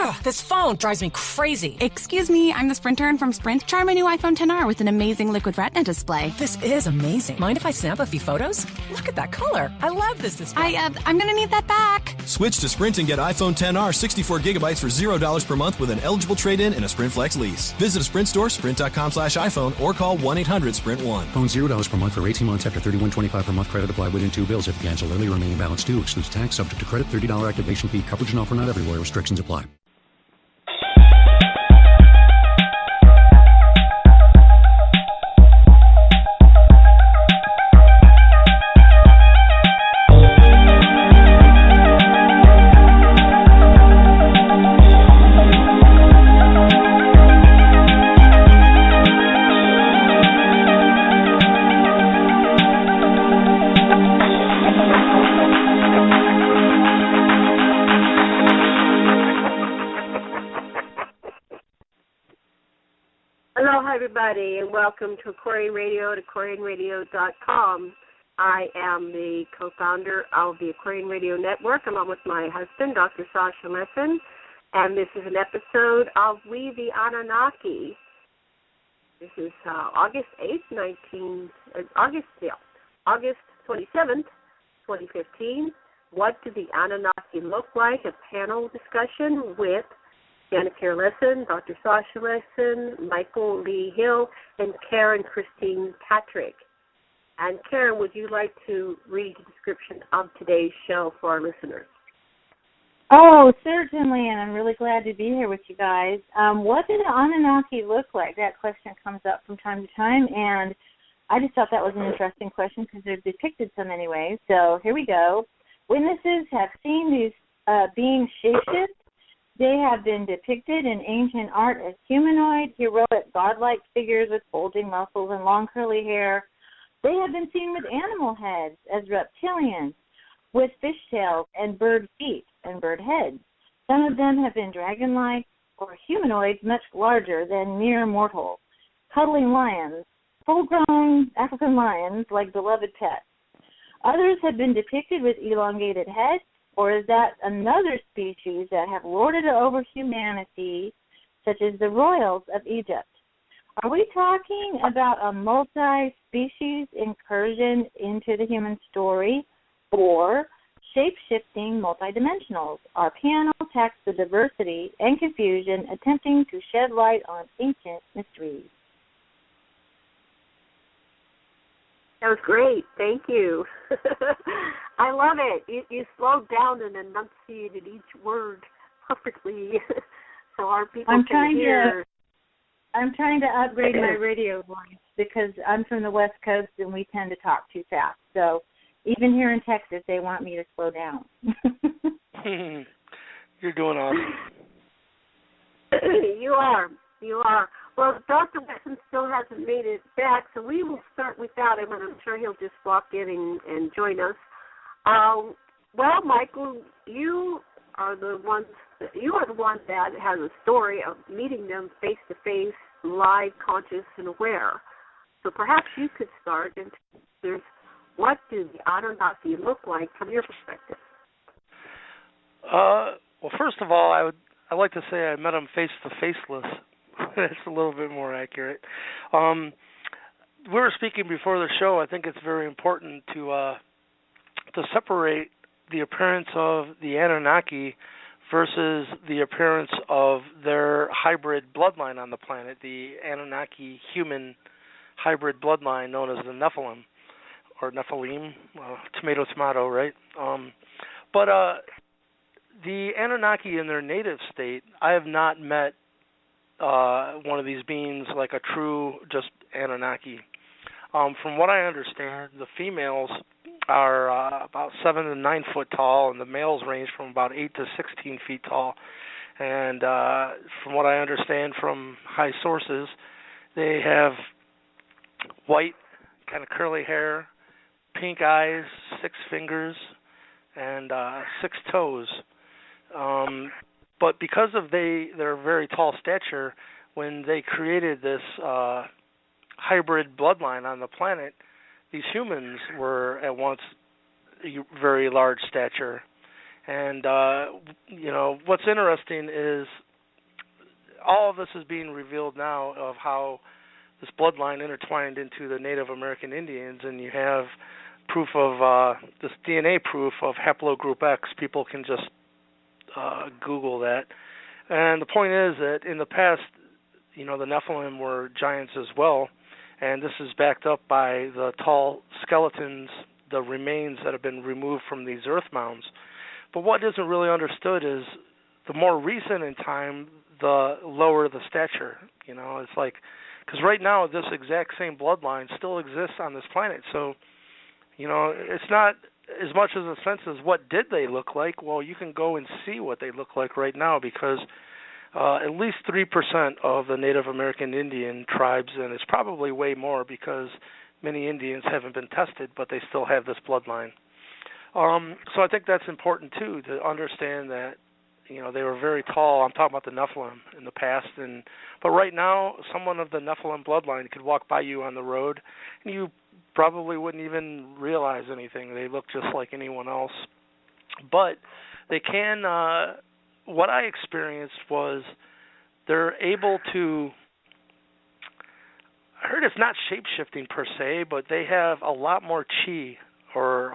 Ugh, this phone drives me crazy. Excuse me, I'm the Sprint intern from Sprint. Try my new iPhone XR with an amazing liquid retina display. This is amazing. Mind if I snap a few photos? Look at that color. I love this display. I'm gonna need that back. Switch to Sprint and get iPhone XR 64 gigabytes for $0 per month with an eligible trade-in and a Sprint Flex lease. Visit a Sprint store, sprint.com/iPhone, or call 1-800-SPRINT1. Phone $0 per month for 18 months after $31.25 per month. Credit applied within 2 bills. If cancel early, remaining balance due. Excludes tax. Subject to credit. $30 activation fee. Coverage and offer not everywhere. Restrictions apply. Everybody, and welcome to Aquarian Radio at aquarianradio.com. I am the co-founder of the Aquarian Radio Network, along with my husband, Dr. Sasha Lesson, and this is an episode of We the Anunnaki. This is August 27th, 2015. What do the Anunnaki look like? A panel discussion with Janet Care Lesson, Dr. Sasha Lesson, Michael Lee Hill, and Karen Christine Patrick. And Karen, would you like to read the description of today's show for our listeners? Oh, certainly, and I'm really glad to be here with you guys. What do the Anunnaki look like? That question comes up from time to time, and I just thought that was an interesting question because they're depicted so many ways. So here we go. Witnesses have seen these beings shapeshift. They have been depicted in ancient art as humanoid, heroic, godlike figures with bulging muscles and long curly hair. They have been seen with animal heads as reptilians, with fishtails and bird feet and bird heads. Some of them have been dragon-like or humanoids much larger than mere mortals, cuddling lions, full-grown African lions like beloved pets. Others have been depicted with elongated heads, or is that another species that have lorded over humanity, such as the royals of Egypt? Are we talking about a multi-species incursion into the human story, or shape-shifting multidimensionals? Our panel tackles the diversity and confusion, attempting to shed light on ancient mysteries. That was great. Thank you. I love it. You slowed down and enunciated each word perfectly so our people can hear. I'm trying to upgrade my radio voice because I'm from the West Coast and we tend to talk too fast. So even here in Texas, they want me to slow down. You're doing awesome. You are. Well, Dr. Wesson still hasn't made it back, so we will start without him, and I'm sure he'll just walk in and join us. Well, Michael, you are the one that has a story of meeting them face to face, live, conscious, and aware. So perhaps you could start and tell us, what do the Anunnaki look like from your perspective? Well, first of all, I'd like to say I met them face to faceless. That's a little bit more accurate. We were speaking before the show. I think it's very important to separate the appearance of the Anunnaki versus the appearance of their hybrid bloodline on the planet, the Anunnaki human hybrid bloodline known as the Nephilim, or Nephilim, tomato, right? But the Anunnaki in their native state, I have not met one of these beings like a true just Anunnaki. From what I understand, the females are about 7 to 9 foot tall, and the males range from about 8 to 16 feet tall. And from what I understand from high sources, they have white, kind of curly hair, pink eyes, 6 fingers, and 6 toes. But because of their very tall stature, when they created this hybrid bloodline on the planet, these humans were at once very large stature. And, what's interesting is all of this is being revealed now of how this bloodline intertwined into the Native American Indians, and you have proof of this DNA proof of haplogroup X. People can just Google that. And the point is that in the past, the Nephilim were giants as well, and this is backed up by the tall skeletons, the remains that have been removed from these earth mounds. But what isn't really understood is the more recent in time, the lower the stature. It's like, because right now this exact same bloodline still exists on this planet. So, it's not as much as a sense as what did they look like. Well, you can go and see what they look like right now, because at least 3% of the Native American Indian tribes, and it's probably way more because many Indians haven't been tested, but they still have this bloodline. So I think that's important too, to understand that they were very tall. I'm talking about the Nephilim in the past, but right now, someone of the Nephilim bloodline could walk by you on the road, and you probably wouldn't even realize anything. They look just like anyone else. But they can. What I experienced was they're able to. I heard it's not shape-shifting per se, but they have a lot more chi or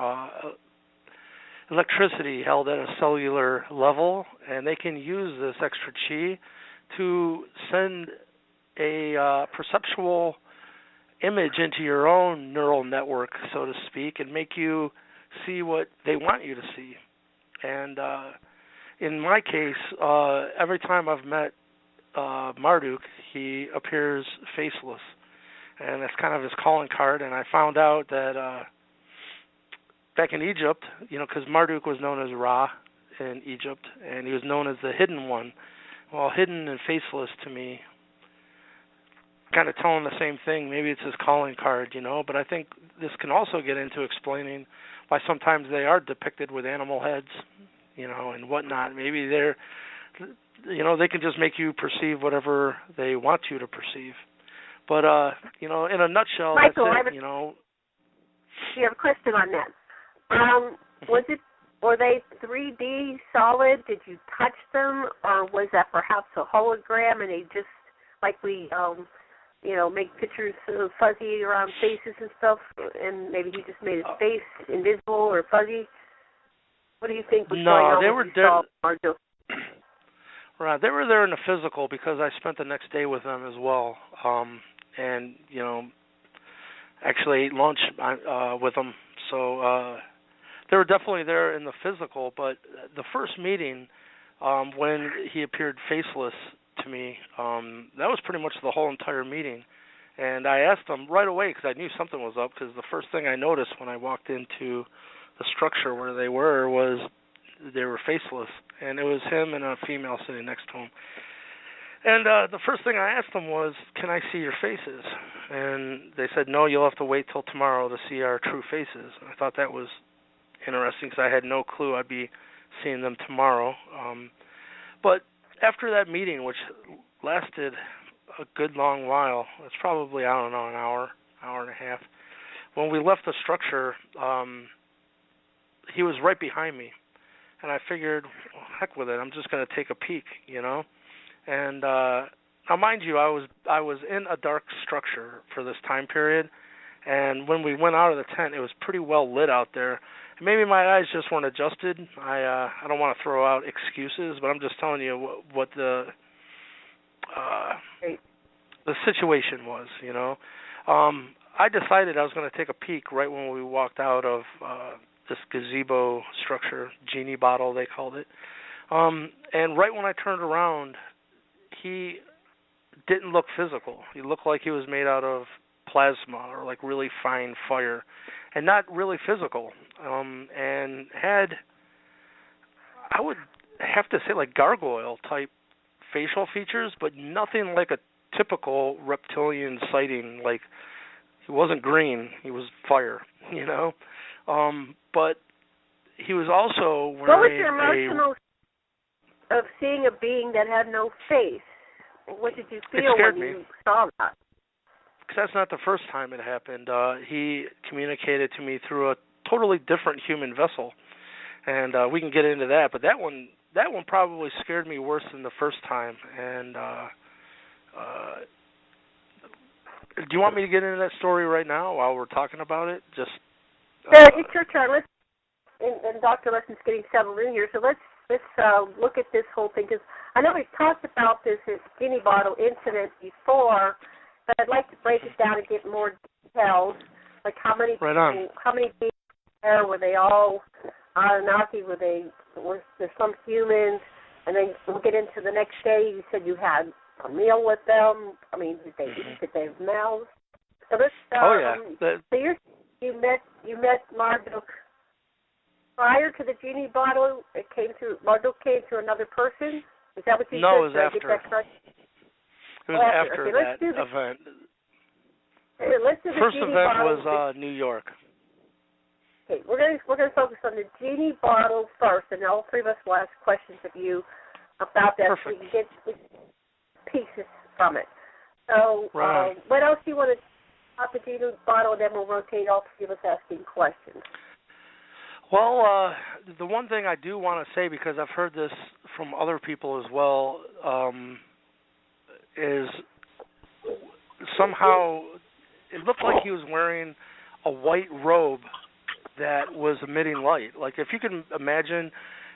electricity held at a cellular level, and they can use this extra chi to send a perceptual image into your own neural network, so to speak, and make you see what they want you to see. And in my case, every time I've met Marduk, he appears faceless, and that's kind of his calling card. And I found out that back in Egypt, because Marduk was known as Ra in Egypt, and he was known as the Hidden One. Well, hidden and faceless to me, kind of telling the same thing. Maybe it's his calling card, but I think this can also get into explaining why sometimes they are depicted with animal heads, and whatnot. Maybe they're, they can just make you perceive whatever they want you to perceive. But, in a nutshell, Michael, that's it, You have a question on that. Were they 3D solid? Did you touch them, or was that perhaps a hologram, and they just, like we, make pictures fuzzy around faces and stuff, and maybe he just made his face invisible or fuzzy? What do you think was going on? They were there. Right, they were there in the physical because I spent the next day with them as well, and actually ate lunch with them. So they were definitely there in the physical. But the first meeting, when he appeared faceless to me, that was pretty much the whole entire meeting. And I asked him right away because I knew something was up, because the first thing I noticed when I walked into the structure where they were faceless, and it was him and a female sitting next to him. And the first thing I asked them was, can I see your faces? And they said, no, you'll have to wait till tomorrow to see our true faces. I thought that was interesting because I had no clue I'd be seeing them tomorrow. But after that meeting, which lasted a good long while, it's probably, I don't know, an hour and a half, when we left the structure, he was right behind me. And I figured, well, heck with it, I'm just going to take a peek, And now, mind you, I was in a dark structure for this time period, and when we went out of the tent, it was pretty well lit out there. And maybe my eyes just weren't adjusted. I don't want to throw out excuses, but I'm just telling you what the situation was. I decided I was going to take a peek right when we walked out of this gazebo structure, genie bottle they called it. And right when I turned around, he didn't look physical. He looked like he was made out of plasma or like really fine fire, and not really physical. And had, I would have to say, like gargoyle type facial features, but nothing like a typical reptilian sighting. Like, he wasn't green, he was fire, but he was also wearing What was your emotional of seeing a being that had no face? What did you feel when you saw that? Because that's not the first time it happened. He communicated to me through a totally different human vessel. and we can get into that. But that one probably scared me worse than the first time. And do you want me to get into that story right now while we're talking about it? Just it's your turn. And Dr. Lesson's getting settled in here, so let's look at this whole thing, because I know we've talked about this genie bottle incident before, but I'd like to break it down and get more details, like how many people there, were they all Anunnaki, was there some humans, and then we'll get into the next day. You said you had a meal with them. I mean, did they have mouths? So let's so you met Marduk prior to the genie bottle. Marduk came to another person. Is that what you said? No, it was after. It was after that event. Let's do the first genie event bottle. was New York. Okay, we're going to focus on the genie bottle first, and all three of us will ask questions of you about that. Perfect. So we can get pieces from it. So, what else do you want to talk about the genie bottle, and then we'll rotate all three of us asking questions. Well, the one thing I do want to say, because I've heard this from other people as well, is somehow it looked like he was wearing a white robe that was emitting light. Like if you can imagine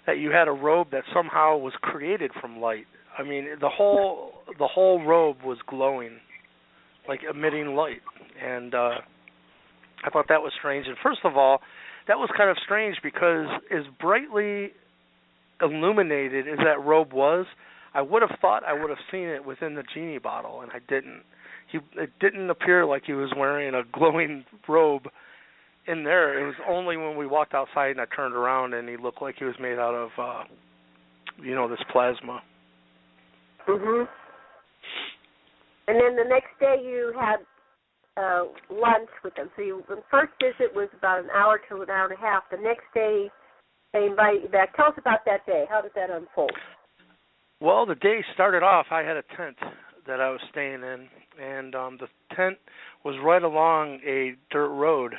that you had a robe that somehow was created from light. I mean, the whole robe was glowing, like emitting light. And I thought that was strange. And first of all, that was kind of strange because as brightly illuminated as that robe was, I would have thought I would have seen it within the genie bottle, and I didn't. It didn't appear like he was wearing a glowing robe in there. It was only when we walked outside and I turned around and he looked like he was made out of, this plasma. Mhm. And then the next day you had lunch with them. So the first visit was about an hour to an hour and a half. The next day they invite you back. Tell us about that day. How did that unfold? Well, the day started off, I had a tent that I was staying in, and the tent was right along a dirt road.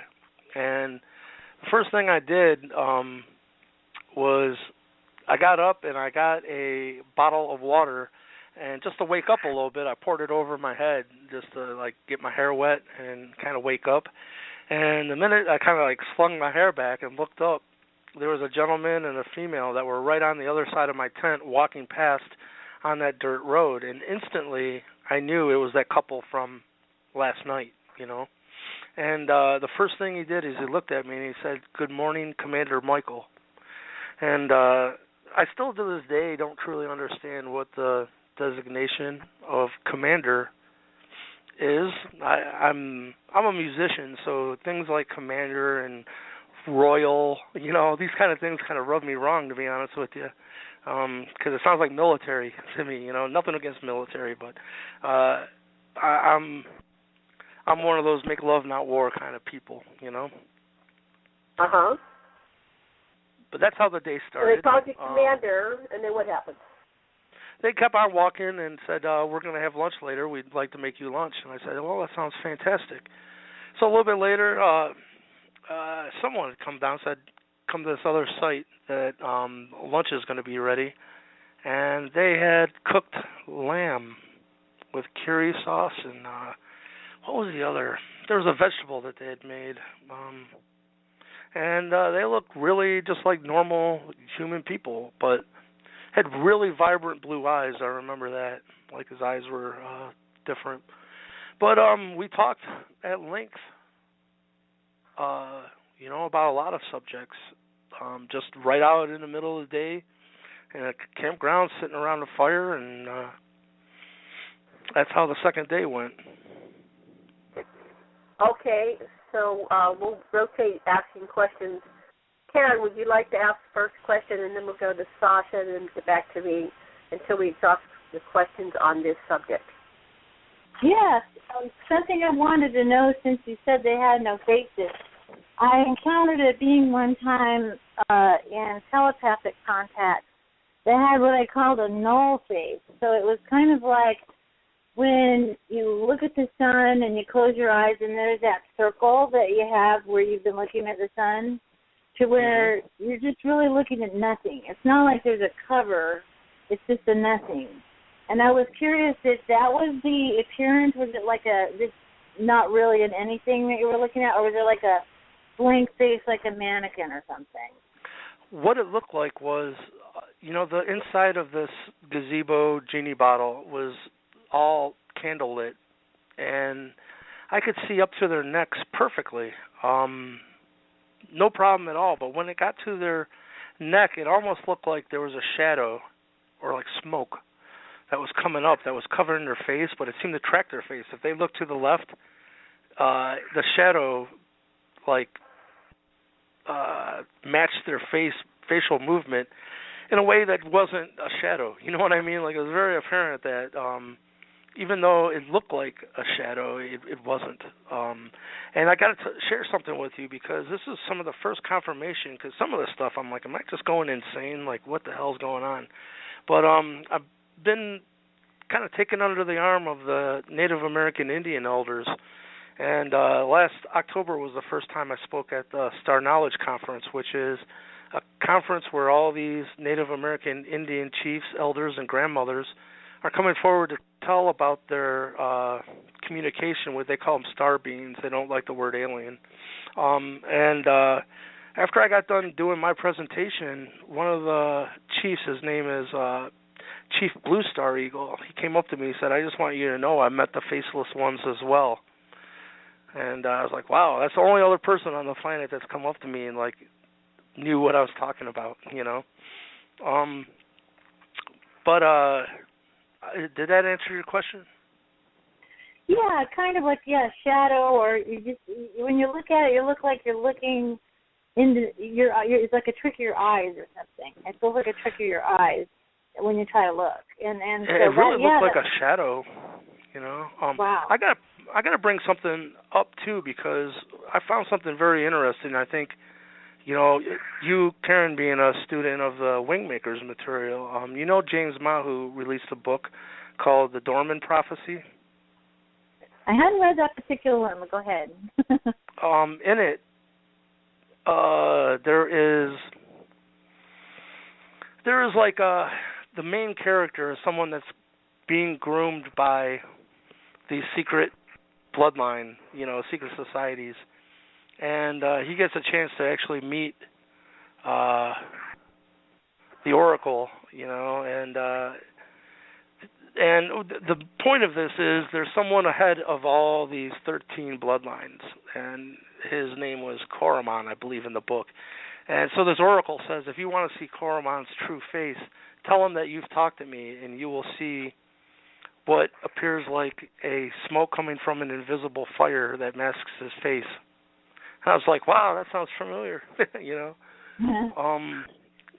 And the first thing I did was I got up and I got a bottle of water, and just to wake up a little bit, I poured it over my head just to get my hair wet and kind of wake up. And the minute I kind of slung my hair back and looked up, there was a gentleman and a female that were right on the other side of my tent walking past on that dirt road, and instantly I knew it was that couple from last night, And the first thing he did is he looked at me and he said, "Good morning, Commander Michael." And I still to this day don't truly understand what the designation of commander is. I'm a musician, so things like commander and royal, these kind of things kind of rub me wrong, to be honest with you, because it sounds like military to me. Nothing against military, but I'm one of those make love not war kind of people, Uh-huh. But that's how the day started. So they called you commander, and then what happened? They kept on walking and said, "We're going to have lunch later. We'd like to make you lunch." And I said, "Well, that sounds fantastic." So a little bit later, someone had come down and said, "Come to this other site that lunch is going to be ready." And they had cooked lamb with curry sauce and what was the other? There was a vegetable that they had made. And they looked really just like normal human people, but had really vibrant blue eyes. I remember that. Like his eyes were different. But we talked at length, about a lot of subjects. Just right out in the middle of the day in a campground sitting around a fire, and that's how the second day went. Okay, so we'll rotate asking questions. Karen, would you like to ask the first question, and then we'll go to Sasha and then get back to me until we exhaust the questions on this subject? Yes, something I wanted to know since you said they had no faces. I encountered a being one time in telepathic contact that had what I called a null face. So it was kind of like when you look at the sun and you close your eyes and there's that circle that you have where you've been looking at the sun, to where you're just really looking at nothing. It's not like there's a cover. It's just a nothing. And I was curious if that was the appearance. Was it like just not really in anything that you were looking at, or was it like a blank face like a mannequin or something? What it looked like was, the inside of this gazebo genie bottle was all candlelit, and I could see up to their necks perfectly. No problem at all. But when it got to their neck, it almost looked like there was a shadow or like smoke that was coming up that was covering their face, but it seemed to track their face. If they looked to the left, the shadow matched their facial movement in a way that wasn't a shadow. You know what I mean? Like, it was very apparent that even though it looked like a shadow, it wasn't. And I got to share something with you, because this is some of the first confirmation, because some of this stuff I'm like, am I just going insane? Like, what the hell's going on? But I've been kind of taken under the arm of the Native American Indian elders, and last October was the first time I spoke at the Star Knowledge Conference, which is a conference where all these Native American Indian chiefs, elders, and grandmothers are coming forward to tell about their communication with, they call them star beings. They don't like the word alien. And after I got done doing my presentation, one of the chiefs, his name is Chief Blue Star Eagle, he came up to me and said, I just want you to know I met the faceless ones as well. And I was like, wow, that's the only other person on the planet that's come up to me and, like, knew what I was talking about, But did that answer your question? Yeah, kind of like, shadow, or you just, when you look at it, you look like you're looking into it's like a trick of your eyes or something. It feels like a trick of your eyes when you try to look. And so it really looked like a shadow, Wow. I got to bring something up, too, because I found something very interesting. I think, you, Karen, being a student of the Wingmakers material, James Mahu released a book called The Dorman Prophecy. I hadn't read that particular one, but go ahead. In it, there is like the main character is someone that's being groomed by these secret bloodline, secret societies. And he gets a chance to actually meet the Oracle, and the point of this is there's someone ahead of all these 13 bloodlines, and his name was Koroman, I believe, in the book. And so this Oracle says, if you want to see Koroman's true face, tell him that you've talked to me, and you will see what appears like a smoke coming from an invisible fire that masks his face. I was like, wow, that sounds familiar,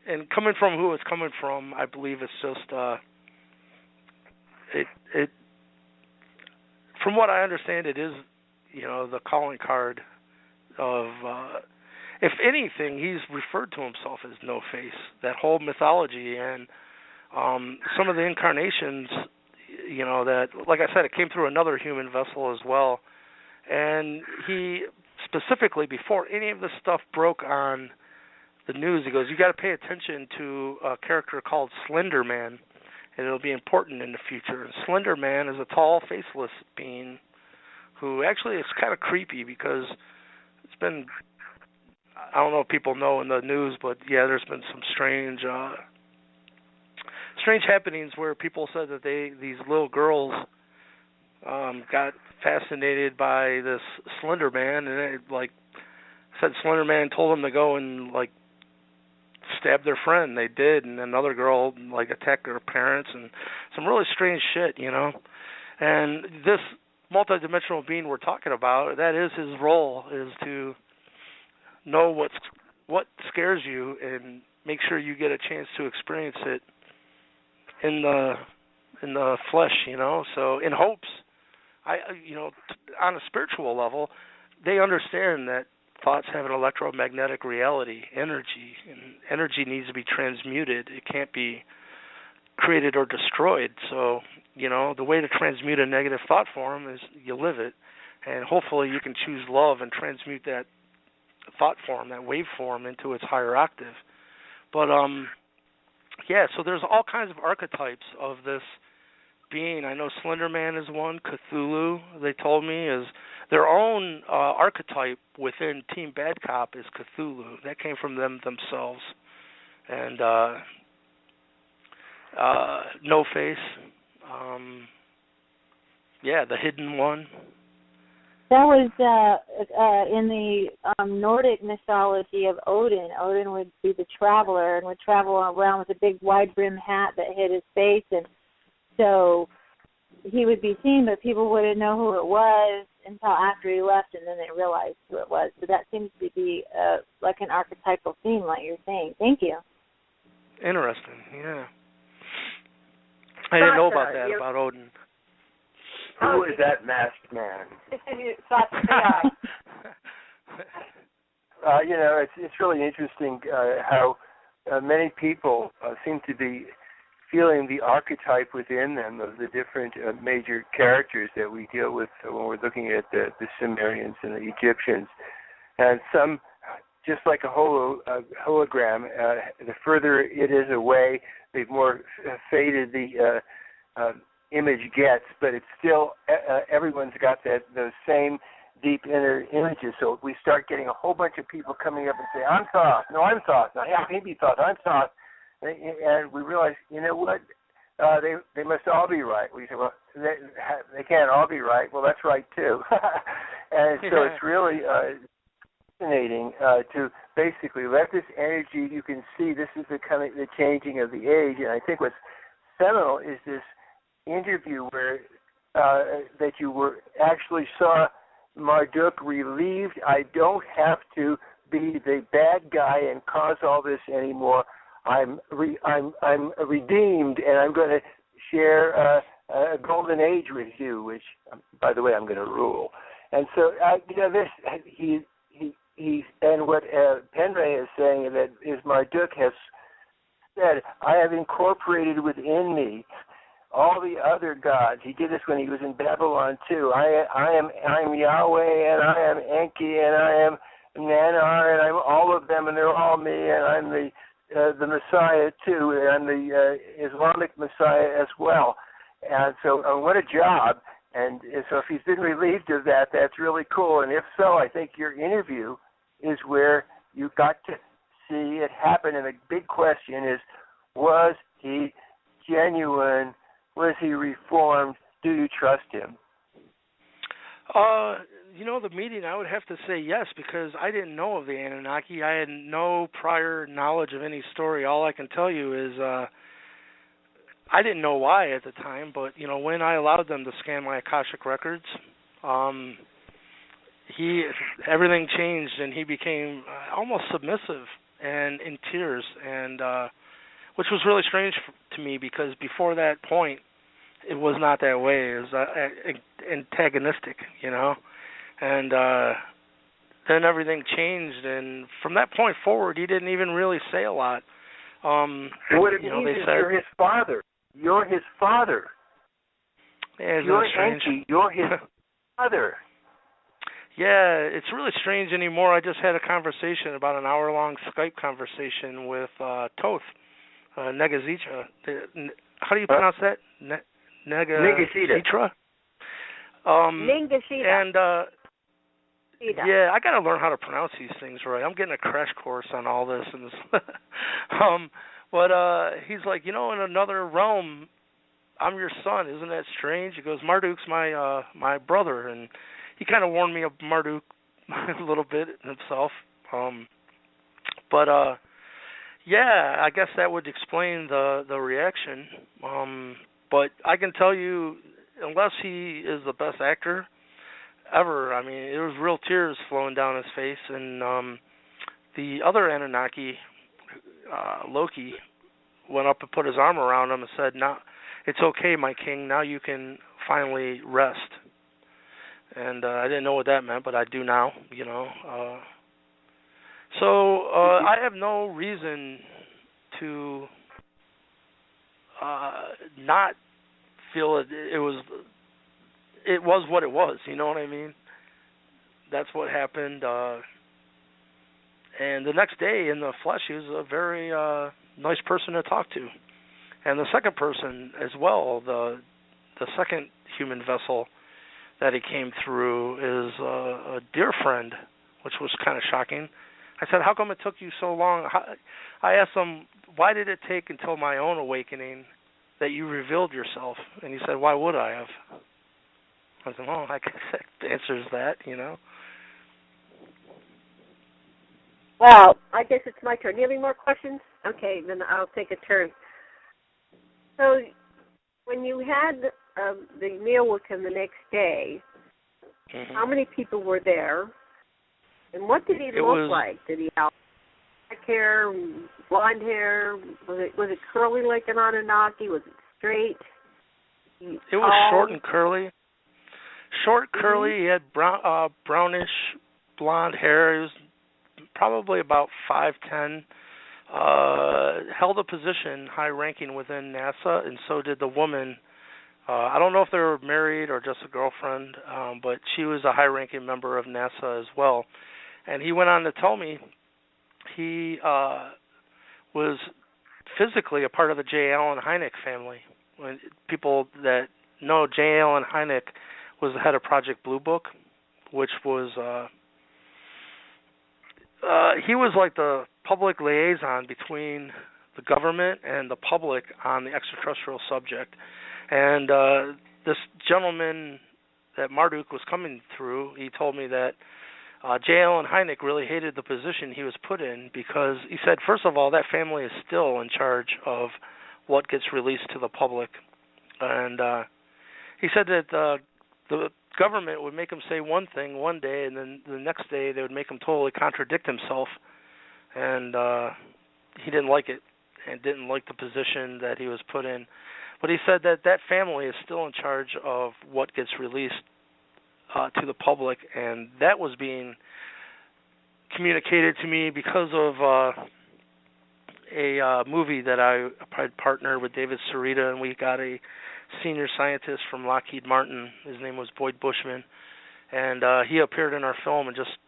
And coming from who it's coming from, I believe it's just it. From what I understand, it is the calling card of. If anything, he's referred to himself as No Face. That whole mythology and some of the incarnations, that, like I said, it came through another human vessel as well, and he. Specifically, before any of this stuff broke on the news, he goes, you got to pay attention to a character called Slender Man, and it'll be important in the future. And Slender Man is a tall, faceless being who actually is kind of creepy, because it's been, I don't know if people know in the news, but yeah, there's been some strange happenings where people said that these little girls got fascinated by this Slender Man, and it, said Slender Man told them to go and stab their friend. They did, and another girl attacked her parents, and some really strange shit, And this multidimensional being we're talking about, that is his role, is to know what scares you and make sure you get a chance to experience it in the flesh, So in hopes. On a spiritual level, they understand that thoughts have an electromagnetic reality, energy, and energy needs to be transmuted. It can't be created or destroyed. So, the way to transmute a negative thought form is you live it, and hopefully you can choose love and transmute that thought form, that waveform, into its higher octave. But so there's all kinds of archetypes of this being. I know Slender Man is one. Cthulhu, they told me, is their own archetype within Team Bad Cop is Cthulhu. That came from them themselves. And No Face, the Hidden One. That was in the Nordic mythology of Odin. Odin would be the traveler and would travel around with a big wide-brimmed hat that hid his face, and so he would be seen, but people wouldn't know who it was until after he left, and then they realized who it was. So that seems to be like an archetypal theme, like you're saying. Thank you. Interesting, yeah. I didn't know about that, about Odin. Who is that masked man? Sasha. It's really interesting how many people seem to be feeling the archetype within them of the different major characters that we deal with when we're looking at the Sumerians and the Egyptians. And some, just like a hologram, the further it is away, the more faded the image gets, but it's still, everyone's got those same deep inner images. So we start getting a whole bunch of people coming up and say, I'm Thoth. No, I'm Thoth. No, yeah, maybe Thoth. I'm Thoth. And we realize, you know what? They must all be right. We say, well, they can't all be right. Well, that's right too. And so it's really fascinating to basically let this energy. You can see this is the kind of the changing of the age. And I think what's seminal is this interview where that you were actually saw Marduk relieved. I don't have to be the bad guy and cause all this anymore. I'm redeemed, and I'm going to share a golden age with you, which, by the way, I'm going to rule. And so, he and what Penray is saying that is Marduk has said, I have incorporated within me all the other gods. He did this when he was in Babylon too. I'm Yahweh, and I am Enki, and I am Nanar, and I'm all of them, and they're all me, and I'm the Messiah too, and I'm the Islamic Messiah as well. And so, what a job! And so, if he's been relieved of that, that's really cool. And if so, I think your interview is where you got to see it happen. And the big question is, was he genuine? Was he reformed? Do you trust him? The meeting, I would have to say yes, because I didn't know of the Anunnaki. I had no prior knowledge of any story. All I can tell you is I didn't know why at the time, but, when I allowed them to scan my Akashic records, everything changed, and he became almost submissive and in tears, and which was really strange to me, because before that point, it was not that way. It was antagonistic, and then everything changed, and from that point forward, he didn't even really say a lot. What it means is you're his father. You're his father. Yeah, you're strange. Enki. You're his father. Yeah, it's really strange anymore. I just had a conversation, about an hour-long Skype conversation with Toth, Negazitra. How do you pronounce that? Negazitra? Ningashita. And yeah, I got to learn how to pronounce these things right. I'm getting a crash course on all this, and but he's like, in another realm, I'm your son. Isn't that strange? He goes, Marduk's my brother, and he kind of warned me of Marduk a little bit himself. But yeah, I guess that would explain the reaction. But I can tell you, unless he is the best actor ever, I mean, there was real tears flowing down his face. And the other Anunnaki, Loki, went up and put his arm around him and said, "Now, it's okay, my king. Now you can finally rest." And I didn't know what that meant, but I do now, So I have no reason to not feel it was what it was. You know what I mean? That's what happened. And the next day in the flesh, he was a very nice person to talk to. And the second person as well, the second human vessel that he came through is a dear friend, which was kind of shocking. I said, how come it took you so long? I asked him, why did it take until my own awakening that you revealed yourself? And he said, why would I have? I said, well, I guess that answers that, you know. Well, I guess it's my turn. Do you have any more questions? Okay, then I'll take a turn. So when you had the meal with him the next day, how many people were there? And what did he look like? Did he have black hair, blonde hair? Was it curly like an Anunnaki? Was it straight? It was short and curly. Short, curly. He had brownish blonde hair. He was probably about 5'10". Held a position high-ranking within NASA, and so did the woman. I don't know if they were married or just a girlfriend, but she was a high-ranking member of NASA as well. And he went on to tell me he was physically a part of the J. Allen Hynek family. When people that know, J. Allen Hynek was the head of Project Blue Book, which was he was like the public liaison between the government and the public on the extraterrestrial subject. And this gentleman that Marduk was coming through, he told me that J. Allen Hynek really hated the position he was put in because he said, first of all, that family is still in charge of what gets released to the public. And he said that the government would make him say one thing one day, and then the next day they would make him totally contradict himself. And he didn't like it and didn't like the position that he was put in. But he said that that family is still in charge of what gets released to the public, and that was being communicated to me because of a movie that I partnered with David Sarita, and we got a senior scientist from Lockheed Martin. His name was Boyd Bushman, and he appeared in our film and just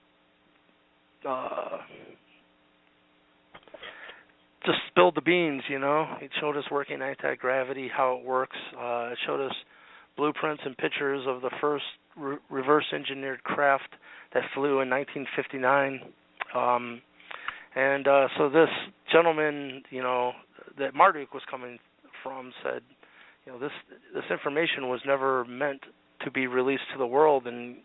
spilled the beans, you know. It showed us working anti-gravity, how it works. It showed us blueprints and pictures of the first reverse-engineered craft that flew in 1959. So this gentleman, you know, that Marduk was coming from said, you know, this information was never meant to be released to the world and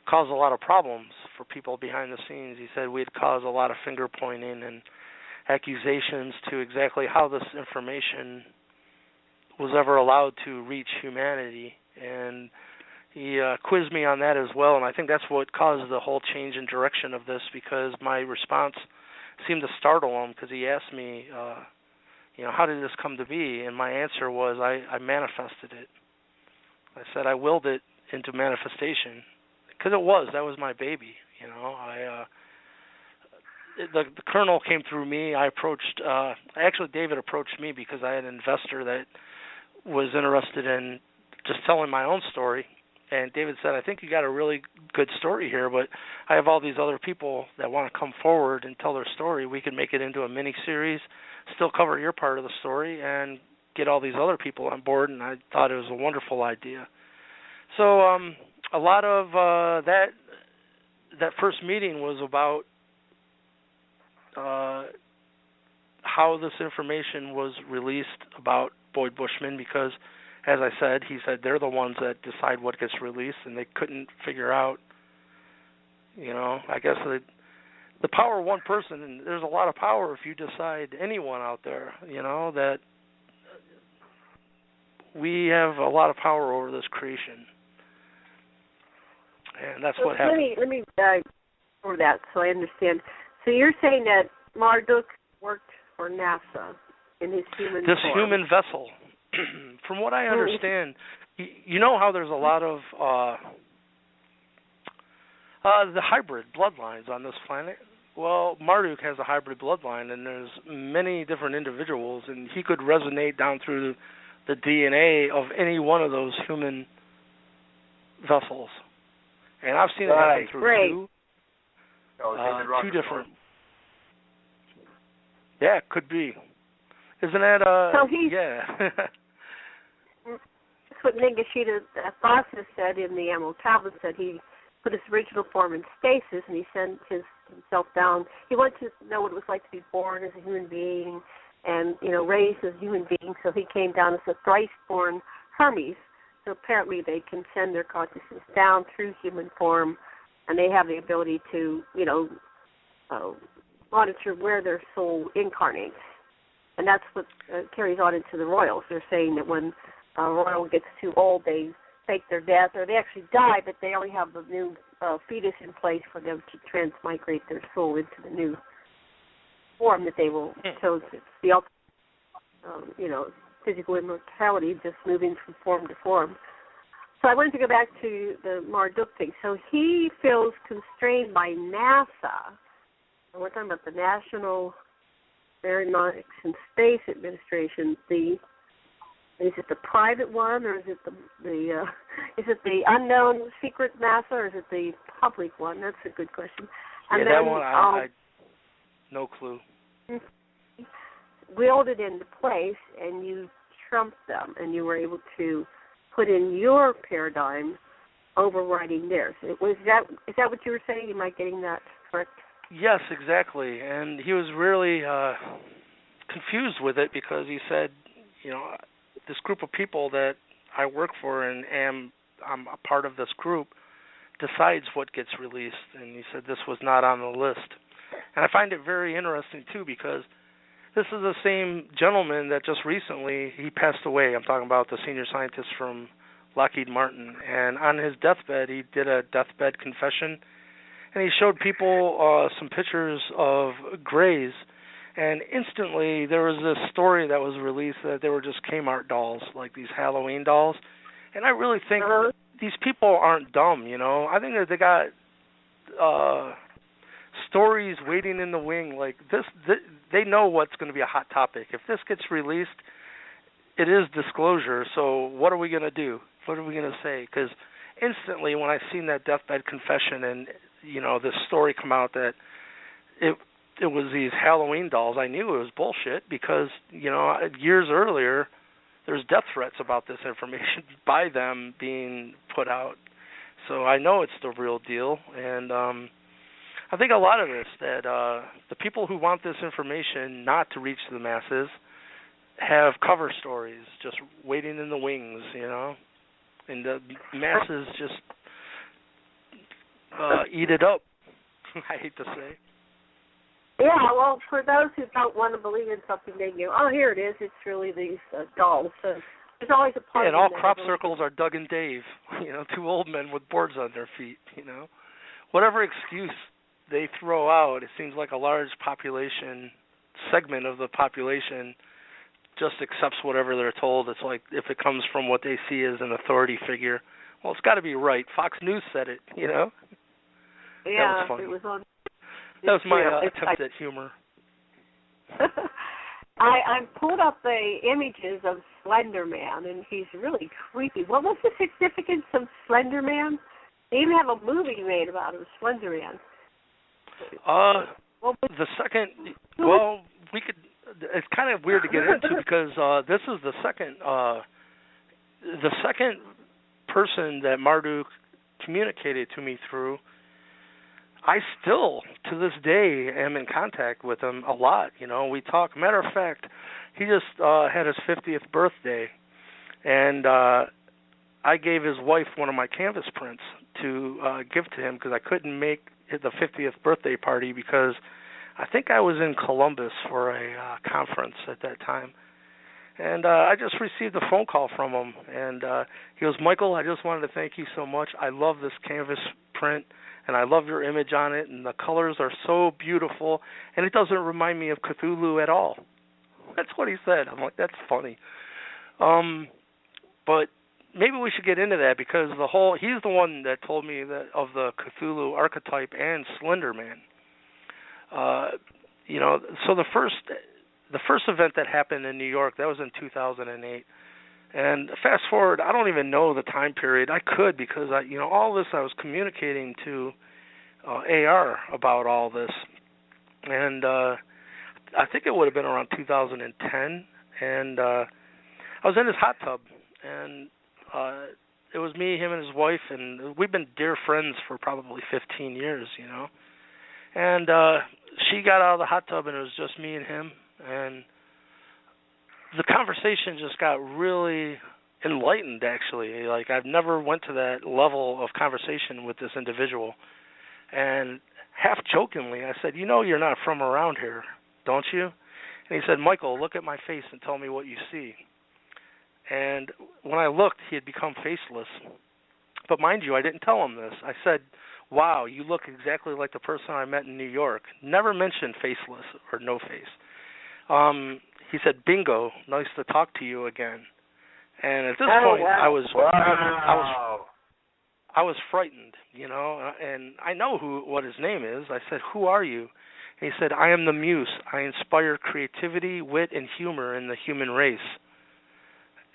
caused a lot of problems for people behind the scenes. He said we'd cause a lot of finger-pointing and accusations to exactly how this information was ever allowed to reach humanity, and he quizzed me on that as well, and I think that's what caused the whole change in direction of this, because my response seemed to startle him, because he asked me, you know, how did this come to be? And my answer was, I manifested it. I said I willed it into manifestation, because that was my baby, you know. The colonel came through me. I approached, actually David approached me because I had an investor that was interested in just telling my own story. And David said, I think you got a really good story here, but I have all these other people that want to come forward and tell their story. We could make it into a mini-series, still cover your part of the story, and get all these other people on board, and I thought it was a wonderful idea. So a lot of that first meeting was about how this information was released about Boyd Bushman, because, as I said, he said they're the ones that decide what gets released, and they couldn't figure out, you know, I guess the power of one person, and there's a lot of power if you decide, anyone out there, you know, that we have a lot of power over this creation. And that's what happened. Let me dive over that so I understand. So you're saying that Marduk worked for NASA in his human this form. human vessel. From what I understand, you know how there's a lot of the hybrid bloodlines on this planet? Well, Marduk has a hybrid bloodline, and there's many different individuals, and he could resonate down through the DNA of any one of those human vessels. And I've seen it happen through two different. Yeah, it could be. Isn't that, so he's, yeah. That's what Nigashita Thassa said in the Emerald Tablets, that he put his original form in stasis and he sent himself down. He wanted to know what it was like to be born as a human being and, raised as a human being, so he came down as a thrice-born Hermes. So apparently they can send their consciousness down through human form, and they have the ability to, monitor where their soul incarnates. And that's what carries on into the royals. They're saying that when a royal gets too old, they fake their death, or they actually die, but they only have the new fetus in place for them to transmigrate their soul into the new form that they will chose. It's the ultimate, physical immortality, just moving from form to form. So I wanted to go back to the Marduk thing. So he feels constrained by NASA. We're talking about the National Aeronautics and Space Administration. Is it the private one, or is it the unknown secret NASA, or is it the public one? That's a good question. And that one, I no clue. Willed it into place, and you trumped them, and you were able to put in your paradigm, overriding theirs. Is that what you were saying? Am I getting that correct? Yes, exactly. And he was really confused with it because he said, this group of people that I work for and I'm a part of this group decides what gets released. And he said this was not on the list. And I find it very interesting, too, because this is the same gentleman that just recently, he passed away. I'm talking about the senior scientist from Lockheed Martin. And on his deathbed, he did a deathbed confession. And he showed people some pictures of grays. And instantly, there was this story that was released that they were just Kmart dolls, like these Halloween dolls. And I really think these people aren't dumb, I think that they got stories waiting in the wing. Like this, they know what's going to be a hot topic. If this gets released, it is disclosure. So what are we going to do? What are we going to say? Because instantly, when I seen that deathbed confession and this story come out that it was these Halloween dolls, I knew it was bullshit because years earlier there's death threats about this information by them being put out. So I know it's the real deal, and I think a lot of this, that the people who want this information not to reach the masses have cover stories just waiting in the wings, and the masses just eat it up, I hate to say. Yeah, well, for those who don't want to believe in something, they go, oh, here it is, it's really these dolls. So there's always a part and all crop circles are Doug and Dave, two old men with boards on their feet, Whatever excuse they throw out, it seems like a large segment of the population just accepts whatever they're told. It's like if it comes from what they see as an authority figure, well, it's got to be right. Fox News said it, Yeah, that was funny. It was on. That was my attempt at humor. I pulled up the images of Slender Man, and he's really creepy. What was the significance of Slender Man? They even have a movie made about him, Slender Man. The second, well, we could. It's kind of weird to get into because this is the second person that Marduk communicated to me through. I still, to this day, am in contact with him a lot. We talk. Matter of fact, he just had his 50th birthday, and I gave his wife one of my canvas prints to give to him because I couldn't make the 50th birthday party because I think I was in Columbus for a conference at that time. And I just received a phone call from him, and he goes, Michael, I just wanted to thank you so much. I love this canvas print, and I love your image on it, and the colors are so beautiful, and it doesn't remind me of Cthulhu at all. That's what he said. I'm like, that's funny. But maybe we should get into that because he's the one that told me that of the Cthulhu archetype and Slender Man. So the first event that happened in New York, that was in 2008. And fast forward, I don't even know the time period. I could because all this I was communicating to AR about all this. And I think it would have been around 2010, and I was in his hot tub, and it was me, him, and his wife, and we've been dear friends for probably 15 years, you know. And she got out of the hot tub, and it was just me and him, and the conversation just got really enlightened, actually. Like, I've never went to that level of conversation with this individual. And half jokingly, I said, you know you're not from around here, don't you? And he said, Michael, look at my face and tell me what you see. And when I looked, he had become faceless. But mind you, I didn't tell him this. I said, wow, you look exactly like the person I met in New York. Never mentioned faceless or no face. He said, bingo, nice to talk to you again. And at this point, wow. I was frightened, you know, and I know what his name is. I said, who are you? And he said, I am the Muse. I inspire creativity, wit, and humor in the human race.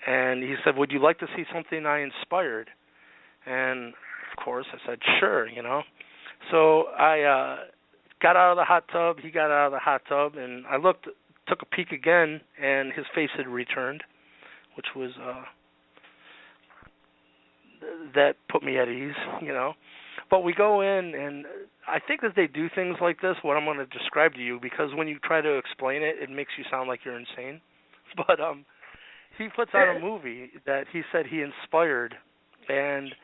And he said, would you like to see something I inspired? And, of course, I said, sure, you know. So I got out of the hot tub. He got out of the hot tub, and I took a peek again, and his face had returned, which was that put me at ease, you know. But we go in, and I think that they do things like this, what I'm going to describe to you, because when you try to explain it, it makes you sound like you're insane. But he puts out a movie that he said he inspired, and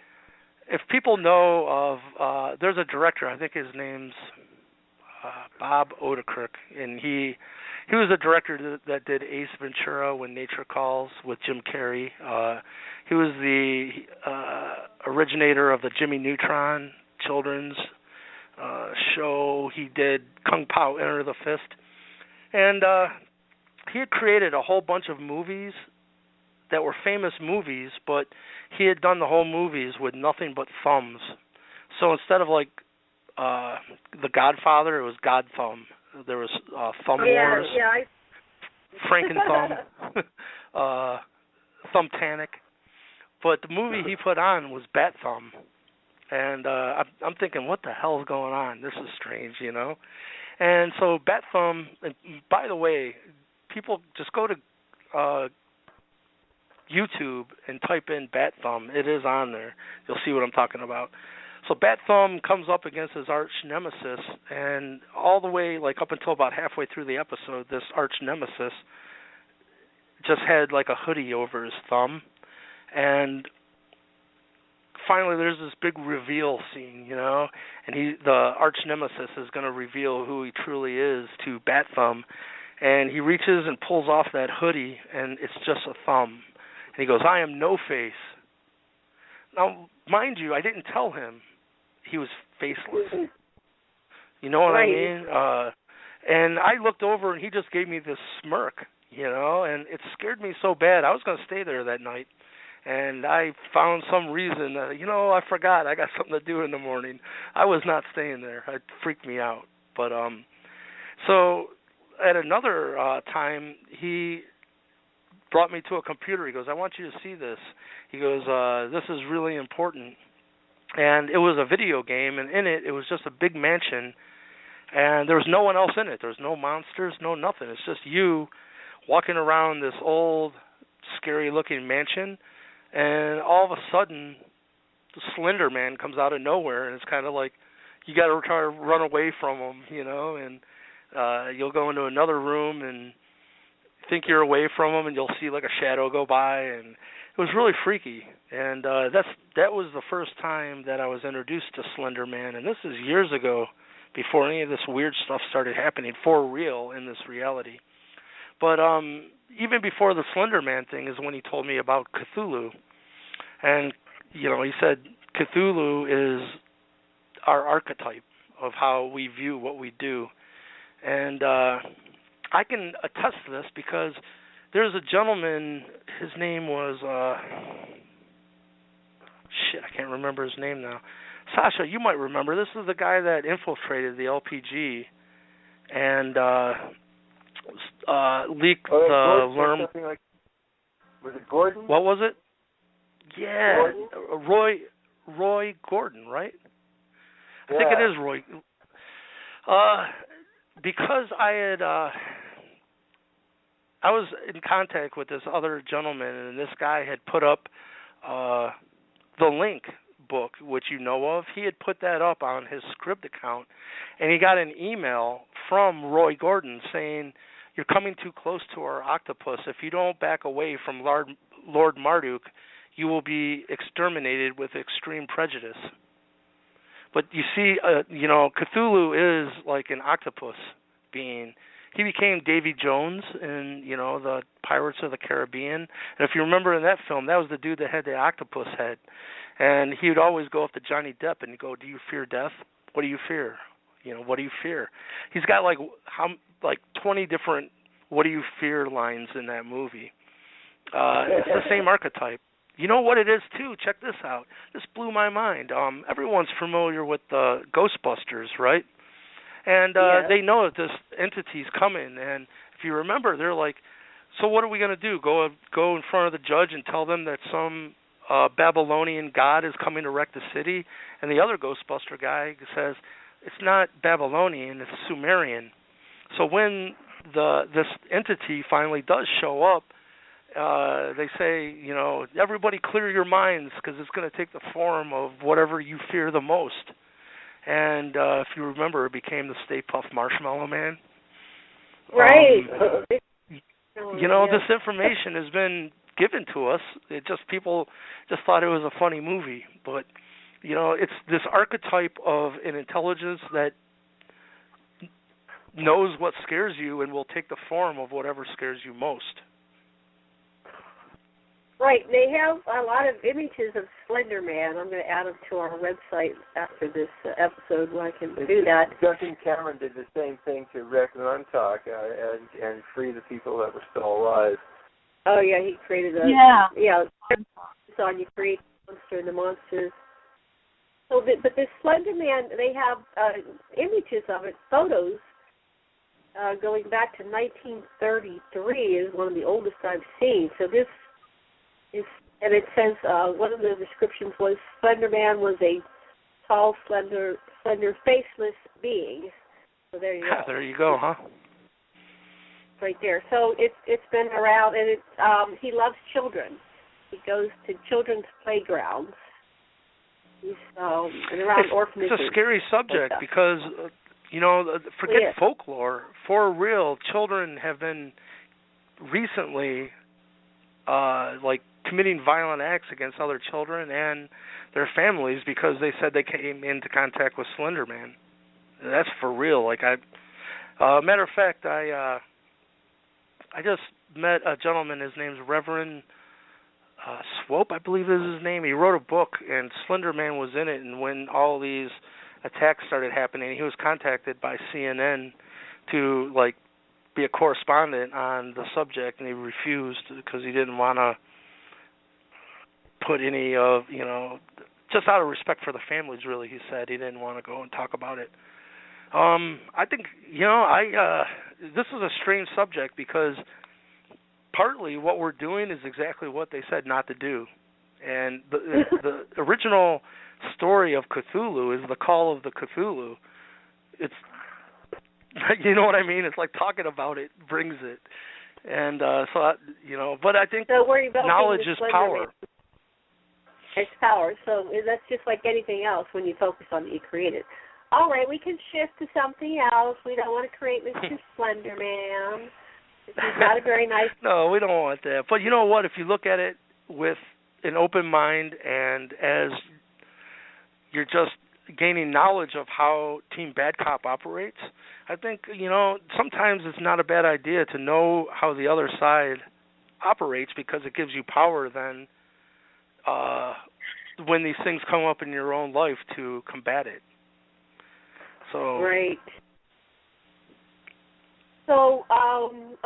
if people know of, there's a director, I think his name's Bob Odenkirk, and he was a director that did Ace Ventura, When Nature Calls, with Jim Carrey. He was the originator of the Jimmy Neutron children's show. He did Kung Pao Enter the Fist. And he had created a whole bunch of movies that were famous movies, but he had done the whole movies with nothing but thumbs. So instead of like The Godfather, it was God Thumb. There was Thumb Wars, Franken-Thumb, Thumbtanic. But the movie he put on was Bat Thumb. And I'm thinking, what the hell is going on? This is strange, you know? And so Bat Thumb, and by the way, people just go to YouTube and type in Bat Thumb. It is on there. You'll see what I'm talking about. So Bat Thumb comes up against his arch nemesis, and all the way, like up until about halfway through the episode, this arch nemesis just had like a hoodie over his thumb. And finally there's this big reveal scene, you know, and the arch nemesis is going to reveal who he truly is to Bat Thumb. And he reaches and pulls off that hoodie, and it's just a thumb. And he goes, I am No Face. Now, mind you, I didn't tell him he was faceless. You know what I mean? And I looked over, and he just gave me this smirk, you know, and it scared me so bad. I was going to stay there that night, and I found some reason that, you know, I forgot. I got something to do in the morning. I was not staying there. It freaked me out. But so at another time, he brought me to a computer. He goes, I want you to see this. He goes, this is really important. And it was a video game, and in it was just a big mansion, and there was no one else in it. There was no monsters, no nothing. It's just you walking around this old, scary-looking mansion, and all of a sudden, the Slender Man comes out of nowhere, and it's kind of like you got to try to run away from him, you know, and you'll go into another room and think you're away from him, and you'll see like a shadow go by, and it was really freaky. And that was the first time that I was introduced to Slender Man, and this is years ago, before any of this weird stuff started happening for real in this reality. But even before the Slender Man thing is when he told me about Cthulhu. And, you know, he said Cthulhu is our archetype of how we view what we do. And I can attest to this because there's a gentleman, his name was, I can't remember his name now. Sasha, you might remember. This is the guy that infiltrated the LPG and leaked the worm. Like, was it Gordon? What was it? Yeah, Gordon? Roy Gordon, right? I think it is Roy. Because I had I was in contact with this other gentleman, and this guy had put up the Link book, which you know of. He had put that up on his Scribd account, and he got an email from Roy Gordon saying, "You're coming too close to our octopus. If you don't back away from Lord Marduk, you will be exterminated with extreme prejudice." But you see, Cthulhu is like an octopus being. He became Davy Jones in, the Pirates of the Caribbean. And if you remember in that film, that was the dude that had the octopus head. And he would always go up to Johnny Depp and go, "Do you fear death? What do you fear? What do you fear?" He's got like 20 different "what do you fear" lines in that movie. It's the same archetype. You know what it is, too? Check this out. This blew my mind. Everyone's familiar with the Ghostbusters, right? And they know that this entity's coming. And if you remember, they're like, "So what are we going to do? Go in front of the judge and tell them that some Babylonian god is coming to wreck the city?" And the other Ghostbuster guy says, "It's not Babylonian, it's Sumerian." So when this entity finally does show up, they say, "Everybody clear your minds because it's going to take the form of whatever you fear the most." And if you remember, it became the Stay Puft Marshmallow Man. Right. This information has been given to us. People just thought it was a funny movie. But, it's this archetype of an intelligence that knows what scares you and will take the form of whatever scares you most. Right. They have a lot of images of Slender Man. I'm going to add them to our website after this episode where I can do that. Justin Cameron did the same thing to wreck Montauk and free the people that were still alive. Oh, yeah, he created a... Yeah. So you create the monster and the monsters. So, but this Slender Man, they have images of it, photos, going back to 1933 is one of the oldest I've seen. So this... And it says one of the descriptions was Slender Man was a tall, slender, faceless being. So there you go. There you go, huh? Right there. So it's been around, and he loves children. He goes to children's playgrounds. He's and around orphanages. It's a scary subject because forget folklore. For real, children have been recently committing violent acts against other children and their families because they said they came into contact with Slender Man. That's for real. Matter of fact, I just met a gentleman. His name's Reverend Swope, I believe is his name. He wrote a book, and Slender Man was in it. And when all these attacks started happening, he was contacted by CNN to be a correspondent on the subject, and he refused because he didn't want to put any of, just out of respect for the families, really, he said. He didn't want to go and talk about it. I think, this is a strange subject because partly what we're doing is exactly what they said not to do. And the original story of Cthulhu is the Call of the Cthulhu. It's, you know what I mean? It's like talking about it brings it. And but I think knowledge is power. It's power. So that's just like anything else when you focus on it, you create it. All right, we can shift to something else. We don't want to create Mr. Slender Man. He's not a very nice... No, we don't want that. But you know what? If you look at it with an open mind and as you're just gaining knowledge of how Team Bad Cop operates, I think, sometimes it's not a bad idea to know how the other side operates because it gives you power then when these things come up in your own life to combat it. So great. So,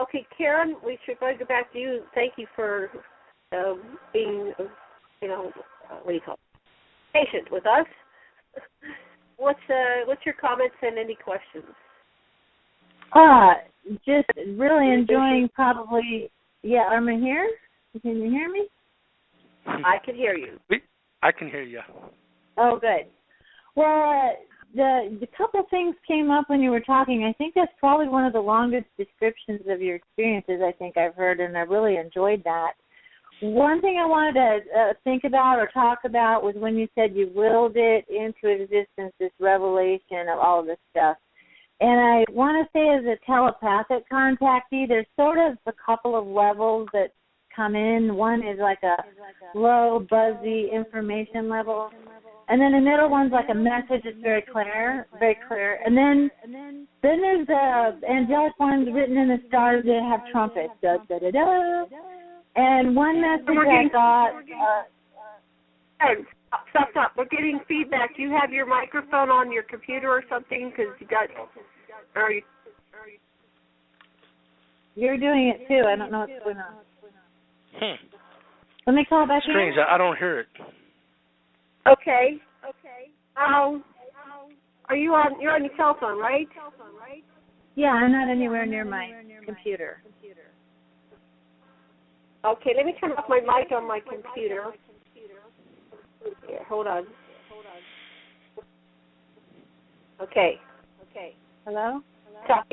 okay, Karen, we should probably go back to you. Thank you for being, patient with us. What's your comments and any questions? Just really enjoying probably. Yeah, am I here? Can you hear me? I can hear you. I can hear you. Oh, good. Well, the couple things came up when you were talking. I think that's probably one of the longest descriptions of your experiences I think I've heard, and I really enjoyed that. One thing I wanted to think about or talk about was when you said you willed it into existence, this revelation of all of this stuff. And I want to say as a telepathic contactee, there's sort of a couple of levels that come in. One is like a low, buzzy information level. And then the middle one's like a message that's very clear. And then there's the angelic ones written in the stars that have trumpets. Da, da, da, da. And one message I got... Stop. We're getting feedback. Do you have your microphone on your computer or something? Because you got... You're doing it, too. I don't know what's going on. Let me call back Strange. in. I don't hear it. Okay. Are you on? You're on your cell phone, right? Yeah, I'm not anywhere near my computer. Okay, let me turn off my mic on my computer. Here, hold on. Okay. Hello? Stop.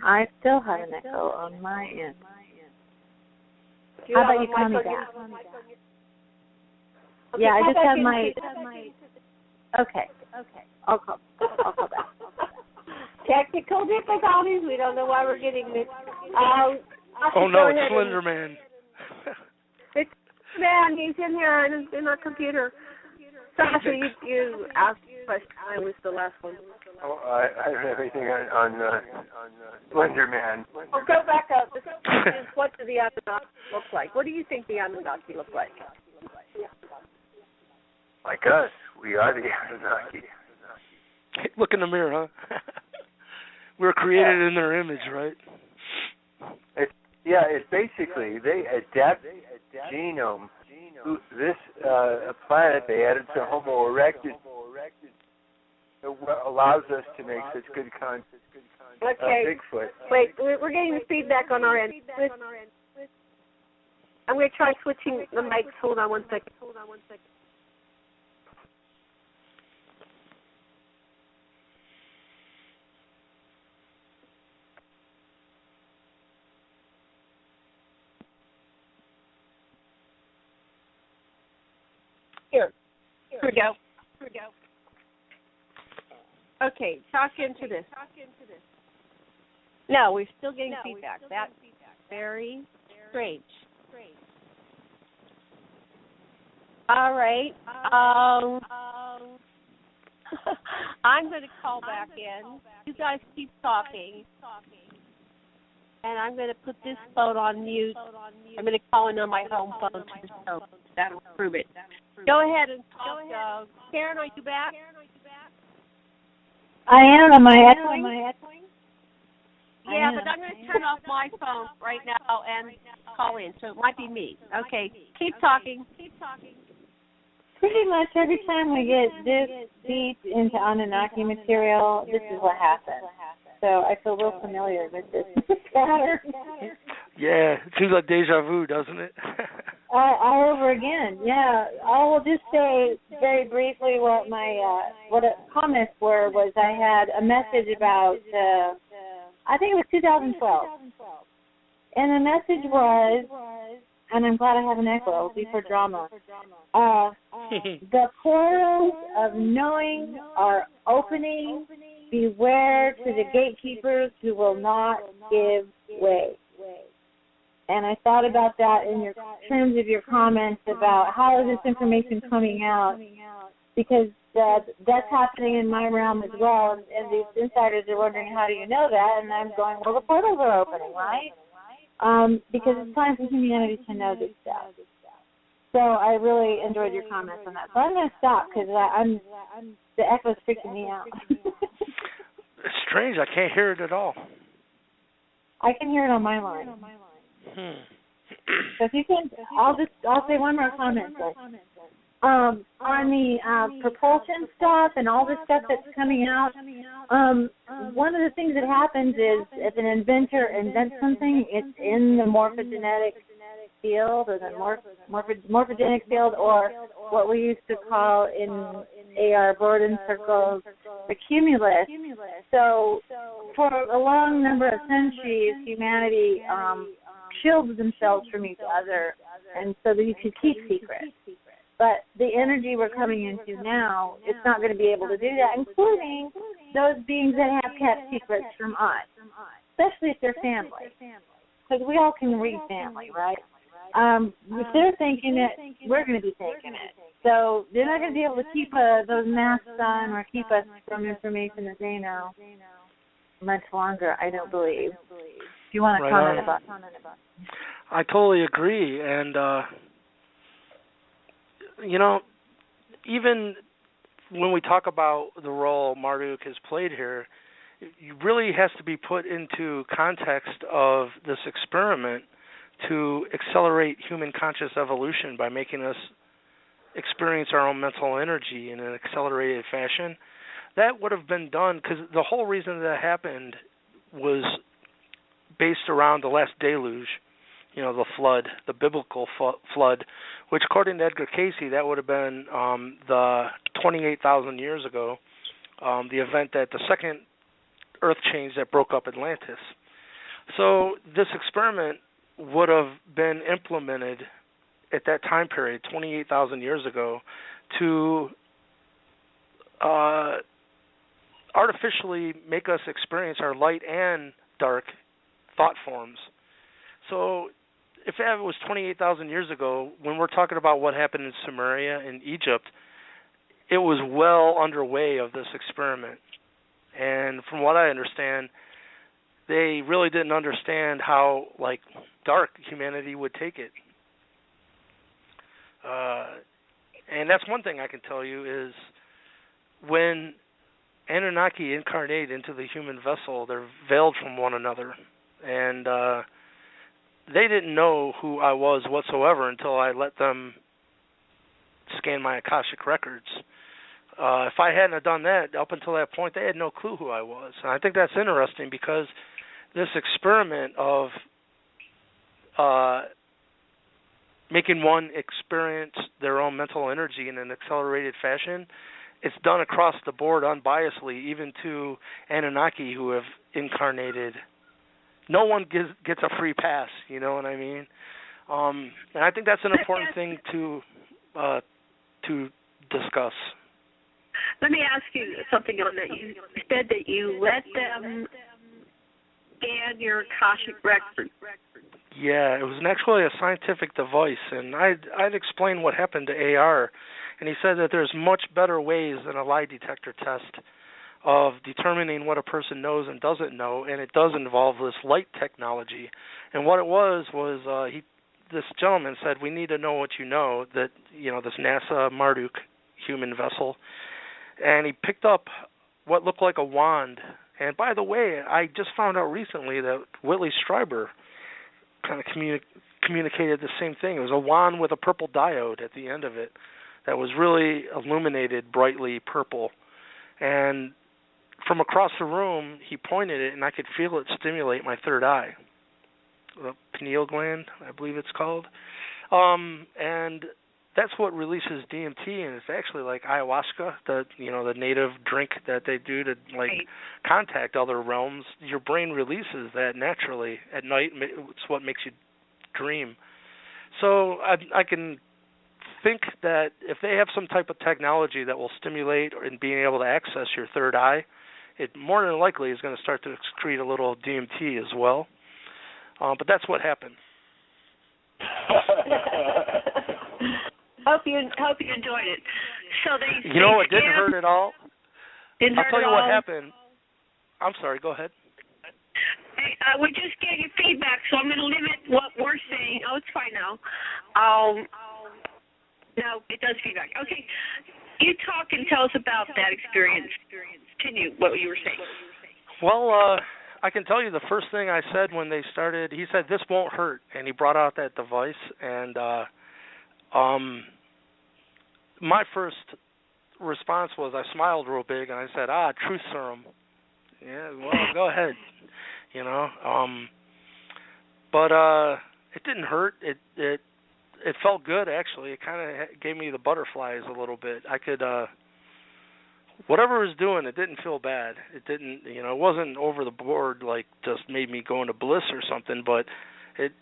I still have an echo on my end. How about you call me back? Okay, Yeah, I just have my... Okay. I'll call back. Technical difficulties. We don't know why we're getting this. Oh, no, it's Slender Man. It's Man. He's in here in our computer. Sasha, you asked the question. I was the last one. Oh, I don't have anything on Slender Man. Oh, go back up. This is what do the Anunnaki look like? What do you think the Anunnaki look like? Like us. We are the Anunnaki. Look in the mirror, huh? We're created in their image, right? It's basically they adapt genome. This planet they added to Homo erectus. It allows us to make such good content. Okay. Bigfoot. Wait, we're getting the feedback on our end. I'm going to try switching the mics. Hold on one second. Here we go. Okay, talk into this. No, we're still getting feedback. That's very strange. All right. I'm going to call back in. You guys keep talking. And I'm going to put this phone on mute. I'm going to call in on my home phone too, so that'll prove it. Go ahead and talk. Karen, are you back? I am. Am I echoing? Yeah, but I'm going to turn off my phone right now and call in, so it might be me. Okay, keep talking. Pretty much every time we get this deep into Anunnaki material, this is what happens. So I feel real familiar with this pattern. Yeah, it seems like deja vu, doesn't it? All over again, yeah. I will just say very briefly what my comments were. Was I had a message about, I think it was 2012. And the message was, and I'm glad I have an echo before drama, the portals of knowing are opening. Beware to the gatekeepers who will not give way. And I thought about that in your terms of your comments about how is this information coming out, because that's happening in my realm as well, and these insiders are wondering, how do you know that? And I'm going, well, the portals are opening, right? Because it's time for humanity to know this stuff. So I really enjoyed your comments on that. So I'm going to stop because the echo's freaking me out. It's strange. I can't hear it at all. I can hear it on my line. So if you can, I'll say one more comment. On the propulsion stuff and all this stuff that's coming out, one of the things that happens is if an inventor invents something, it's in the morphogenetic field or the morphogenic field, or what we used to call in AR Borden circles, the cumulus. So for a long number of centuries, humanity shielded themselves from each other, and so that you could keep secrets. But the energy we're coming into now, it's not going to be able to do that, including those beings that have kept secrets from us, especially if they're family. Because we all can read family, right? If they're thinking it, we're going to be thinking it. So they're not going to be able to keep those masks on or keep us from information that they know much longer, I don't believe. If you want to comment about it. I totally agree. And, even when we talk about the role Marduk has played here, it really has to be put into context of this experiment to accelerate human conscious evolution by making us experience our own mental energy in an accelerated fashion. That would have been done because the whole reason that happened was based around the last deluge, the flood, the biblical flood, which according to Edgar Cayce, that would have been the 28,000 years ago, the event that the second earth change that broke up Atlantis. So this experiment would have been implemented at that time period, 28,000 years ago, to artificially make us experience our light and dark thought forms. So if it was 28,000 years ago, when we're talking about what happened in Sumeria in Egypt, it was well underway of this experiment. And from what I understand, they really didn't understand how, dark humanity would take it. And that's one thing I can tell you is when Anunnaki incarnate into the human vessel, they're veiled from one another. And they didn't know who I was whatsoever until I let them scan my Akashic records. If I hadn't have done that, up until that point, they had no clue who I was. And I think that's interesting because this experiment of making one experience their own mental energy in an accelerated fashion, it's done across the board unbiasedly, even to Anunnaki who have incarnated. No one gets a free pass, you know what I mean? And I think that's an important thing to discuss. Let me ask you something on that. You said that you let them scan your Akashic records. Yeah, it was actually a scientific device, and I'd explained what happened to AR, and he said that there's much better ways than a lie detector test of determining what a person knows and doesn't know, and it does involve this light technology. And what it was this gentleman said, we need to know what you know, that, this NASA Marduk human vessel. And he picked up what looked like a wand. And by the way, I just found out recently that Whitley Strieber kind of communicated the same thing. It was a wand with a purple diode at the end of it that was really illuminated brightly purple. And from across the room, he pointed it, and I could feel it stimulate my third eye, the pineal gland, I believe it's called. And that's what releases DMT, and it's actually like ayahuasca, the native drink that they do to contact other realms. Your brain releases that naturally at night. It's what makes you dream. So I can think that if they have some type of technology that will stimulate and being able to access your third eye, it more than likely is going to start to excrete a little DMT as well. But that's what happened. Hope you enjoyed it. So they. It didn't hurt at all. I'll tell you what happened. I'm sorry. Go ahead. Hey, we're just getting feedback, so I'm going to limit what we're saying. Oh, it's fine now. No, it does feedback. Okay, you talk and tell us about that experience. Continue what you were saying. Well, I can tell you the first thing I said when they started. He said, "This won't hurt," and he brought out that device and. My first response was I smiled real big and I said, truth serum. Yeah, well, go ahead, But it didn't hurt. It felt good, actually. It kind of gave me the butterflies a little bit. I could whatever it was doing, it didn't feel bad. It didn't, it wasn't over the board, like just made me go into bliss or something, but it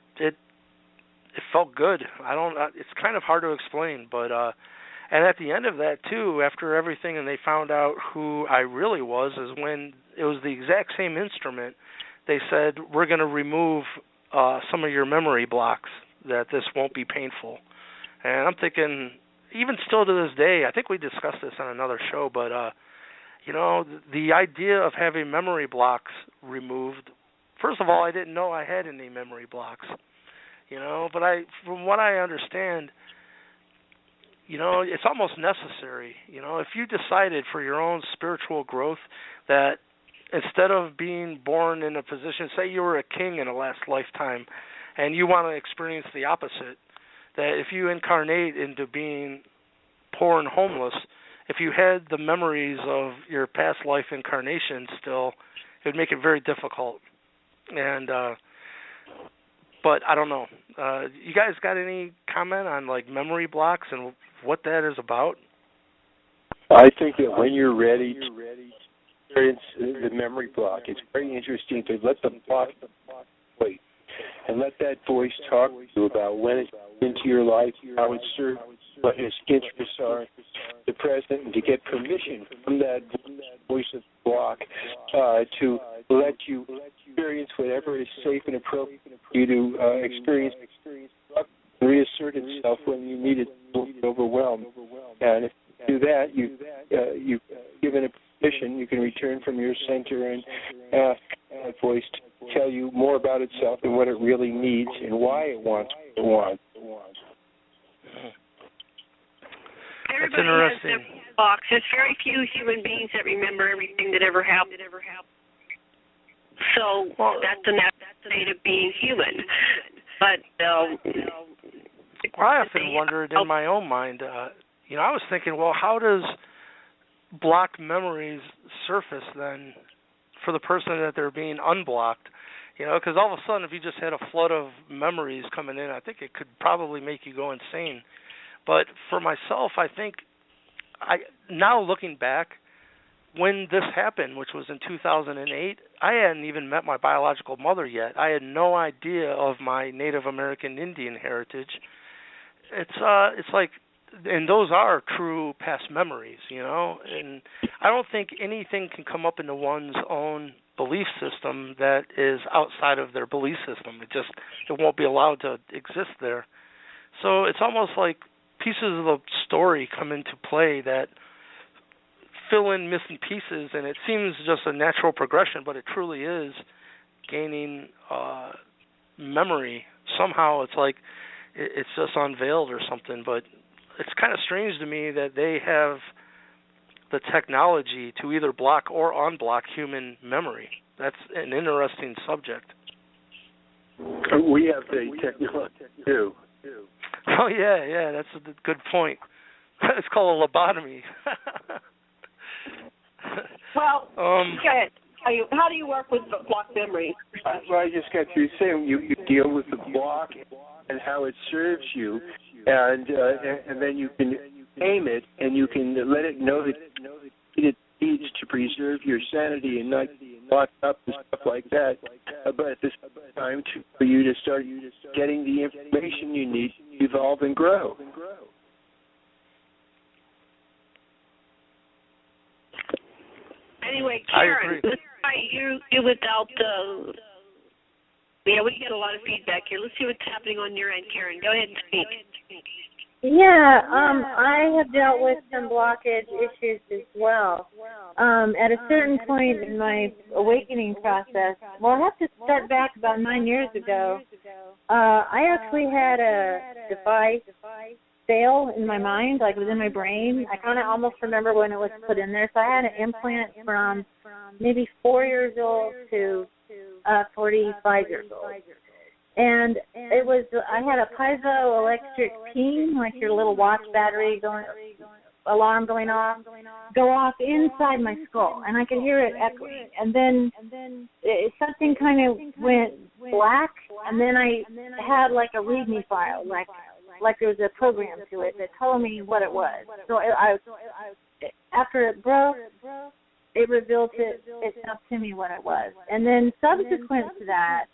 felt good. It's kind of hard to explain, but and at the end of that too, after everything, and they found out who I really was, is when it was the exact same instrument. They said, we're going to remove some of your memory blocks, that this won't be painful. And I'm thinking, even still to this day, I think we discussed this on another show, but the idea of having memory blocks removed, first of all, I didn't know I had any memory blocks, but from what I understand, it's almost necessary. If you decided for your own spiritual growth that instead of being born in a position, say you were a king in a last lifetime, and you want to experience the opposite, that if you incarnate into being poor and homeless, if you had the memories of your past life incarnation still, it would make it very difficult. And but I don't know. You guys got any comment on like memory blocks and what that is about? I think that when you're ready to experience the memory block, it's very interesting to let the block wait and let that voice talk to you about when it's into your life, how it serves, what its interests are, the present, and to get permission from that voice of the block to let you experience whatever is safe and appropriate for you to experience and reassert itself when you need it to be overwhelmed. And if you do that, you've given it permission. You can return from your center and ask that voice to tell you more about itself and what it really needs and why it wants what it wants. Everybody has their box. There's very few human beings that remember everything that ever happened. So that's the state of being human. But I often wondered in my own mind. I was thinking, well, how does blocked memories surface then for the person that they're being unblocked? Because all of a sudden, if you just had a flood of memories coming in, I think it could probably make you go insane. But for myself, I think, now looking back, when this happened, which was in 2008, I hadn't even met my biological mother yet. I had no idea of my Native American Indian heritage. It's like, and those are true past memories, and I don't think anything can come up into one's own belief system that is outside of their belief system. It won't be allowed to exist there. So it's almost like pieces of the story come into play that fill in missing pieces, and it seems just a natural progression, but it truly is gaining memory. Somehow it's like it's just unveiled or something, but it's kind of strange to me that they have the technology to either block or unblock human memory. That's an interesting subject. We have the technology too. Oh, yeah, that's a good point. It's called a lobotomy. Well, go ahead. How do you work with blocked memory? Well, I just got through saying you deal with the block and how it serves you, and then you can aim it and you can let it know that it needs to preserve your sanity and not lock up and stuff like that. But at this time, for you to start getting the information you need to evolve and grow. Anyway, Karen, let's try you without the... Yeah, we get a lot of feedback here. Let's see what's happening on your end, Karen. Go ahead and speak. Yeah, I have dealt with some blockage issues as well. At a certain point in my awakening process, well, I have to start back about 9 years ago. I actually had a device fail in my mind, like within my brain. I kind of almost remember when it was put in there. So I had an implant from maybe 4 years old to 45 years old. And it was, I had a piezoelectric ping, like your little watch battery alarm going off, go off inside my skull, and I could hear it echoing. And then something kind of went black, and then I had like a README file, like there was a program to it that told me what it was. So after it broke, it revealed itself to me what it was. And then subsequent to that,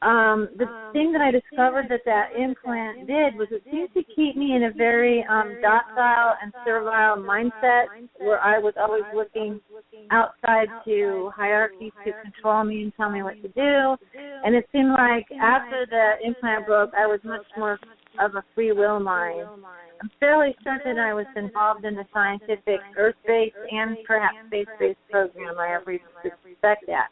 the thing that I discovered that implant did was it seemed to keep me in a very docile and servile mindset where I was always looking outside to hierarchies to control me and tell me what to do. And it seemed like after the implant broke, I was much more of a free will mind. I'm fairly certain I was involved in the scientific Earth-based and perhaps space-based program. I have reason to suspect that.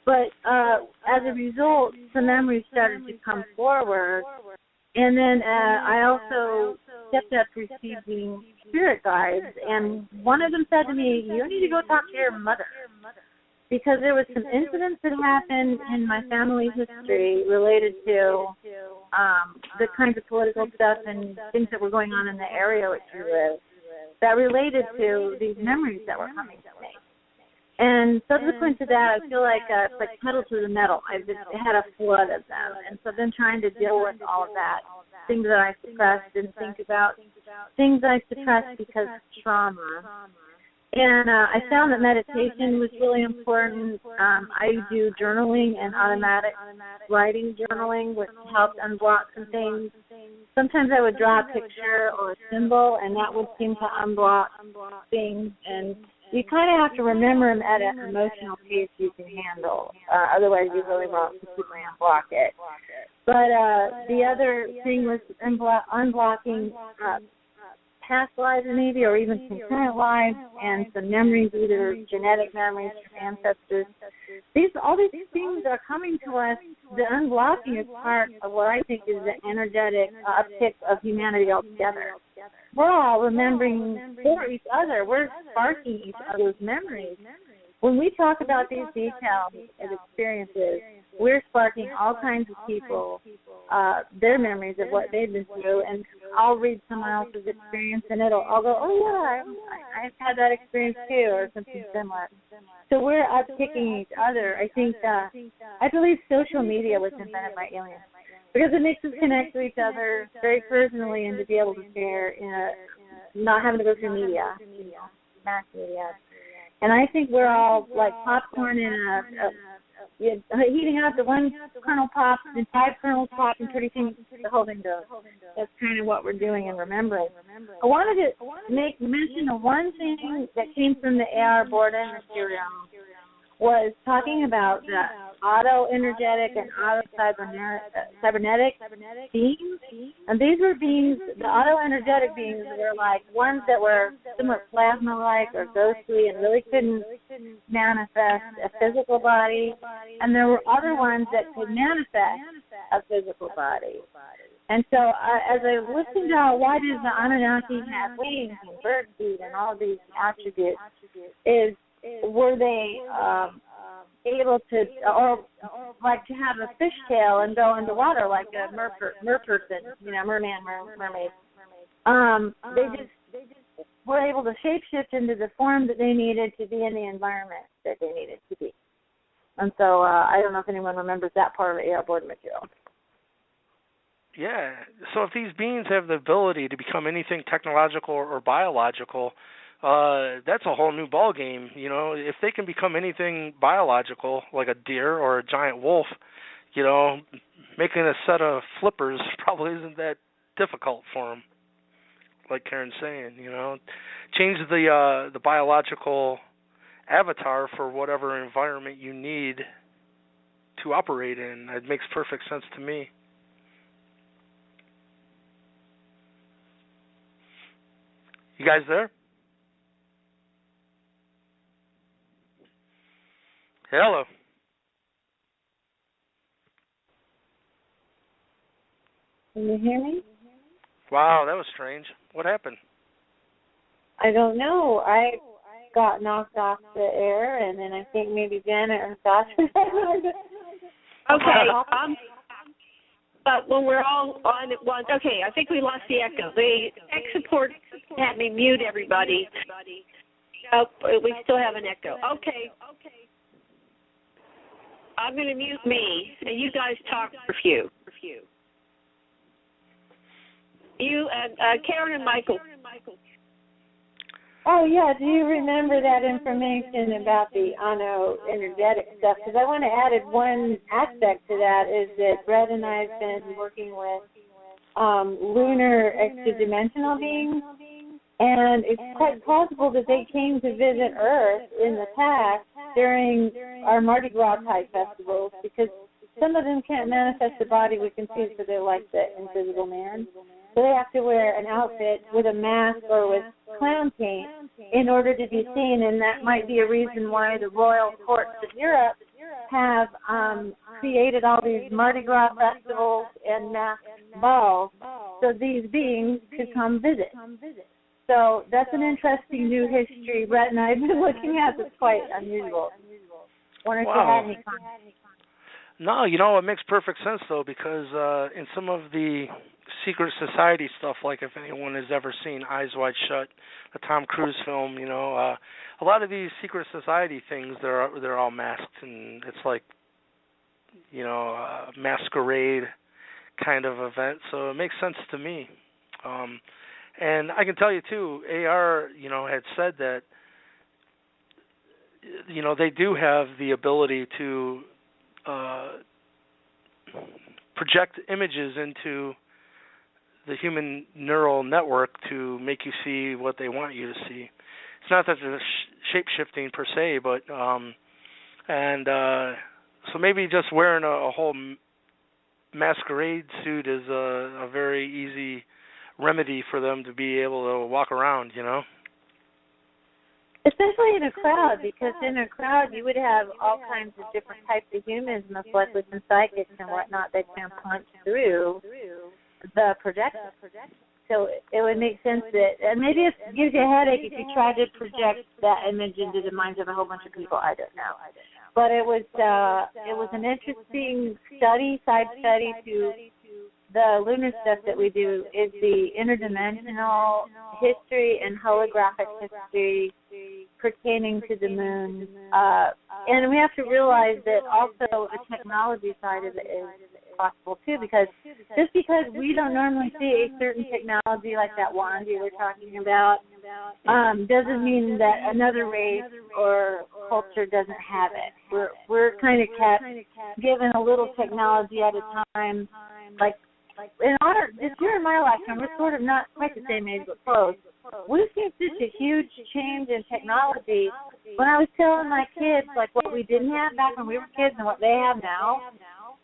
But as a result, some memories started to come forward. And then I also kept up receiving spirit guides. And one of them said to me, you need to go talk to your mother. Because there was some incidents that happened in my family history related to the kinds of political stuff and things that were going on in the area which you live that related to these memories that were coming to me. And subsequent to that, I feel like it's like pedal to the metal. I've just had a flood of them. And so I've been trying to deal with all of that, things that I suppressed, didn't think about, things I suppressed because of trauma. And I found that meditation was really important. I do journaling and automatic writing journaling, which helped unblock some things. Sometimes I would draw a picture or a symbol, and that would seem to unblock things. And you kind of have to remember them at an emotional pace you can handle. Otherwise, you really won't completely unblock it. But the other thing was unblocking past lives maybe, or even some current lives, and some memories, either genetic memories from ancestors. All these things are coming to us. The unblocking is part of what I think is the energetic uptick of humanity altogether. We're all remembering for each other. We're sparking each other's memories. When we talk about these details and experiences, we're sparking all kinds of people, their memories of what they've been through, and I'll read someone else's experience, and I'll go, oh yeah, I've had that experience too, or something similar. So we're upticking each other. I think, I believe social media was invented by aliens, because it makes us connect to each other very personally and to be able to share, not having to go through media, mass media. And I think we're all like popcorn in heating up. The one kernel pops, and 5 kernels pop, and pretty soon the whole thing goes. That's kind of what we're doing and remembering. I wanted to make mention of one thing that came from the AR board and material was talking about the auto-energetic and auto-cybernetic beings. And these were beings, the auto-energetic beings were like ones that were somewhat plasma-like or ghostly and really couldn't manifest a physical body. And there were other ones that could manifest a physical body. And so as I listened to why does the Anunnaki have wings and bird feet and all these attributes, were they able to, or like to have a fishtail and go underwater like a merperson, mermaid. They just were able to shapeshift into the form that they needed to be in the environment that they needed to be. And so I don't know if anyone remembers that part of the AR board material. Yeah. So if these beings have the ability to become anything technological or biological, that's a whole new ball game. If they can become anything biological, like a deer or a giant wolf, making a set of flippers probably isn't that difficult for them. Like Karen's saying, change the biological avatar for whatever environment you need to operate in. It makes perfect sense to me. You guys there? Hello. Can you hear me? Wow, that was strange. What happened? I don't know. I got knocked off the air, and then I think maybe Janet or Sasha. Okay. But when we're all on at once, okay, I think we lost the echo. The tech support had me mute everybody. Nope, we still have an echo. Okay. I'm going to mute me, and you guys talk for a few. You and Karen and Michael. Oh, yeah. Do you remember that information about the energetic stuff? Because I want to add one aspect to that is that Brett and I have been working with lunar extra-dimensional beings, and it's quite possible that they came to visit Earth in the past during our Mardi Gras type festivals, because some of them can't manifest the body we can see, so they're like the invisible man. So they have to wear an outfit with a mask or with clown paint in order to be seen, and that might be a reason why the royal courts of Europe have created all these Mardi Gras festivals and masked balls so these beings could come visit. So that's an interesting new history Brett and I have been looking at that's quite unusual. Wonder if you had any comments. No, it makes perfect sense, though, because in some of the secret society stuff, like if anyone has ever seen Eyes Wide Shut, the Tom Cruise film, a lot of these secret society things, they're all masked, and it's like, a masquerade kind of event, so it makes sense to me. And I can tell you, too, AR, had said that, they do have the ability to project images into the human neural network to make you see what they want you to see. It's not that they're shape-shifting per se, but so maybe just wearing a whole masquerade suit is a very easy remedy for them to be able to walk around, Especially in a crowd, because in a crowd you would have all kinds of different types of humans, most likely some psychics and whatnot, that can punch through the projection. So it would make sense that, and maybe it gives you a headache if you try to project that image into the minds of a whole bunch of people. I don't know. But it was an interesting side study to the lunar stuff that we do is the interdimensional history and holographic history pertaining to the moon. And we have to realize that also the technology side of it is possible too, because just because we don't normally see a certain technology like that wand you were talking about doesn't mean that another race or culture doesn't have it. We're kind of kept given a little technology at a time. Like this year in my lifetime, we're sort of not quite the same age, but close. We've seen such a huge change in technology. When I was telling my kids like what we didn't have back when we were kids and what they have now,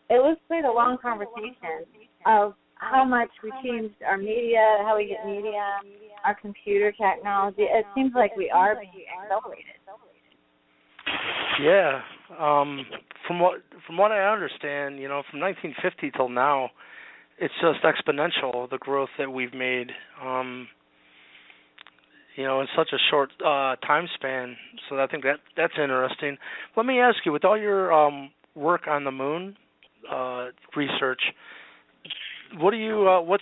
it was quite a long conversation of how much we changed our media, how we get media, our computer technology. It seems like we are being accelerated. Yeah. From what I understand, from 1950 till now, it's just exponential, the growth that we've made, in such a short time span. So I think that's interesting. Let me ask you, with all your work on the moon research, what's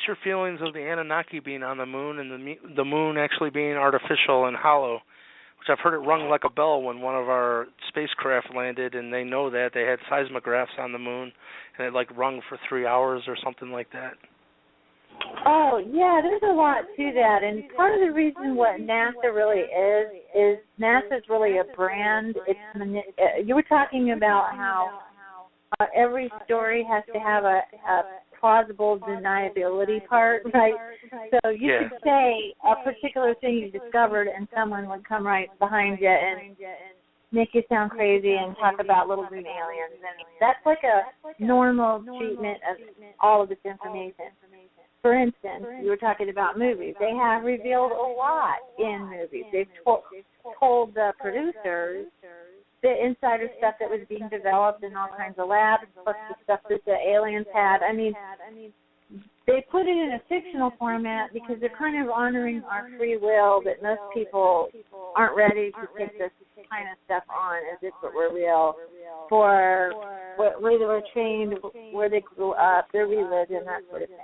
your feelings of the Anunnaki being on the moon and the moon actually being artificial and hollow? Which I've heard it rung like a bell when one of our spacecraft landed, and they know that they had seismographs on the moon, and it rung for 3 hours or something like that. Oh yeah, there's a lot to that, and part of the reason what NASA really is NASA's really a brand. You were talking about how every story has to have a plausible deniability part, right? So you could say a particular thing you discovered and someone would come right behind you and make you sound crazy and talk about little green aliens. And that's like a normal treatment of all of this information. For instance, you were talking about movies. They have revealed a lot in movies. They've told the producers the insider stuff that was being developed in all kinds of labs, plus the stuff that the aliens had. I mean, they put it in a fictional format because they're kind of honoring our free will, that most people aren't ready to take this kind of stuff on as if it were real, for where they were trained, where they grew up, their religion, that sort of thing.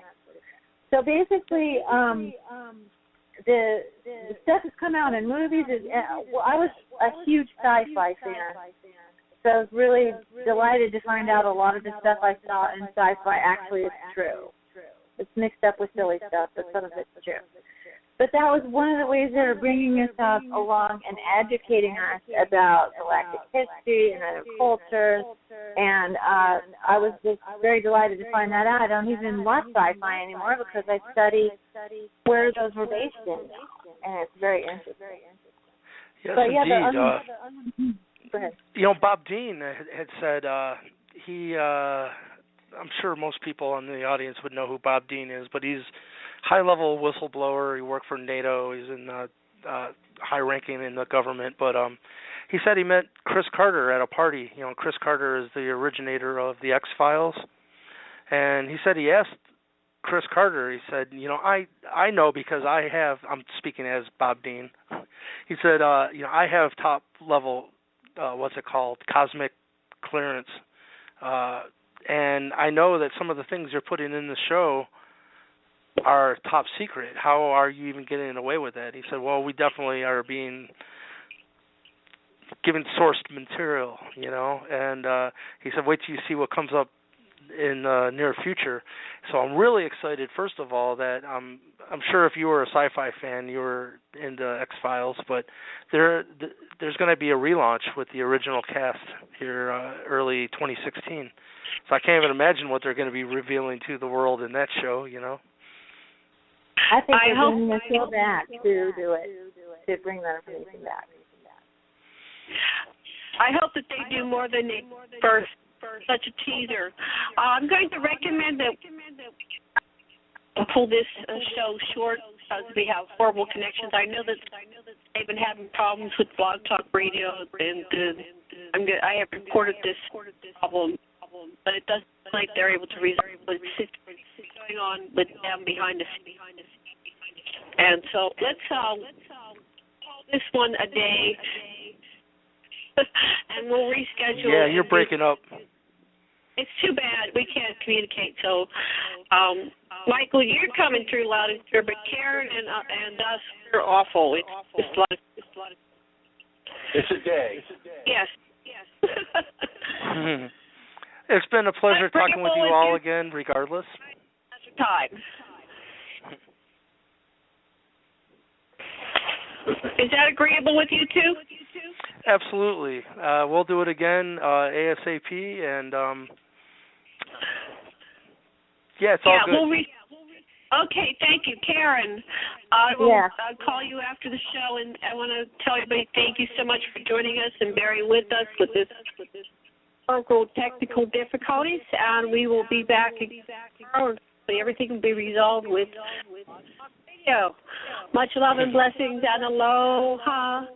So basically, the stuff that's come out in movies is, I was a huge sci-fi fan, so I was really delighted to find out a lot of the stuff I saw in sci-fi actually is true. It's mixed up with silly stuff, but some of it's true. But that was one of the ways they were bringing us along and educating us about galactic history and other cultures. And I was just very delighted to find that out. I don't even watch sci-fi anymore because I study where those were based in now. And it's very interesting. Yes, but, indeed. Go ahead. Bob Dean had said I'm sure most people in the audience would know who Bob Dean is, but he's high-level whistleblower. He worked for NATO. He's in high-ranking in the government. But he said he met Chris Carter at a party. Chris Carter is the originator of the X-Files. And he said he asked Chris Carter, he said, I know because I'm speaking as Bob Dean. He said, I have top-level, cosmic clearance. And I know that some of the things you're putting in the show are top secret. How are you even getting away with that? He said, well, we definitely are being given sourced material, and he said, wait till you see what comes up in the near future. So I'm really excited, first of all, that I'm sure if you were a sci-fi fan, you were into X-Files, but there's going to be a relaunch with the original cast here early 2016. So I can't even imagine what they're going to be revealing to the world in that show, I think they're bringing the show back to do it, to bring that information back. I hope that they do more than they first such a teaser. I'm going to recommend that we pull this show short because we have horrible connections. I know that they've been having problems with Blog Talk Radio, and I have reported this problem, but it doesn't look like they're able to resolve what's going on with them behind the scenes. And so let's call this one a day, and we'll reschedule. Yeah, you're breaking up. It's too bad we can't communicate. So, Michael, you're coming through loud and clear, but Karen and us, we're awful. It's a lot of. It's a day. Yes. It's been a pleasure talking with you all again, regardless. Time. Is that agreeable with you two? Absolutely. We'll do it again ASAP, and it's all good. Okay, thank you, Karen. I will call you after the show, and I want to tell everybody thank you so much for joining us and bearing with us with this technical difficulties, and we will be back tomorrow. Everything will be resolved with video. Much love and blessings, and aloha.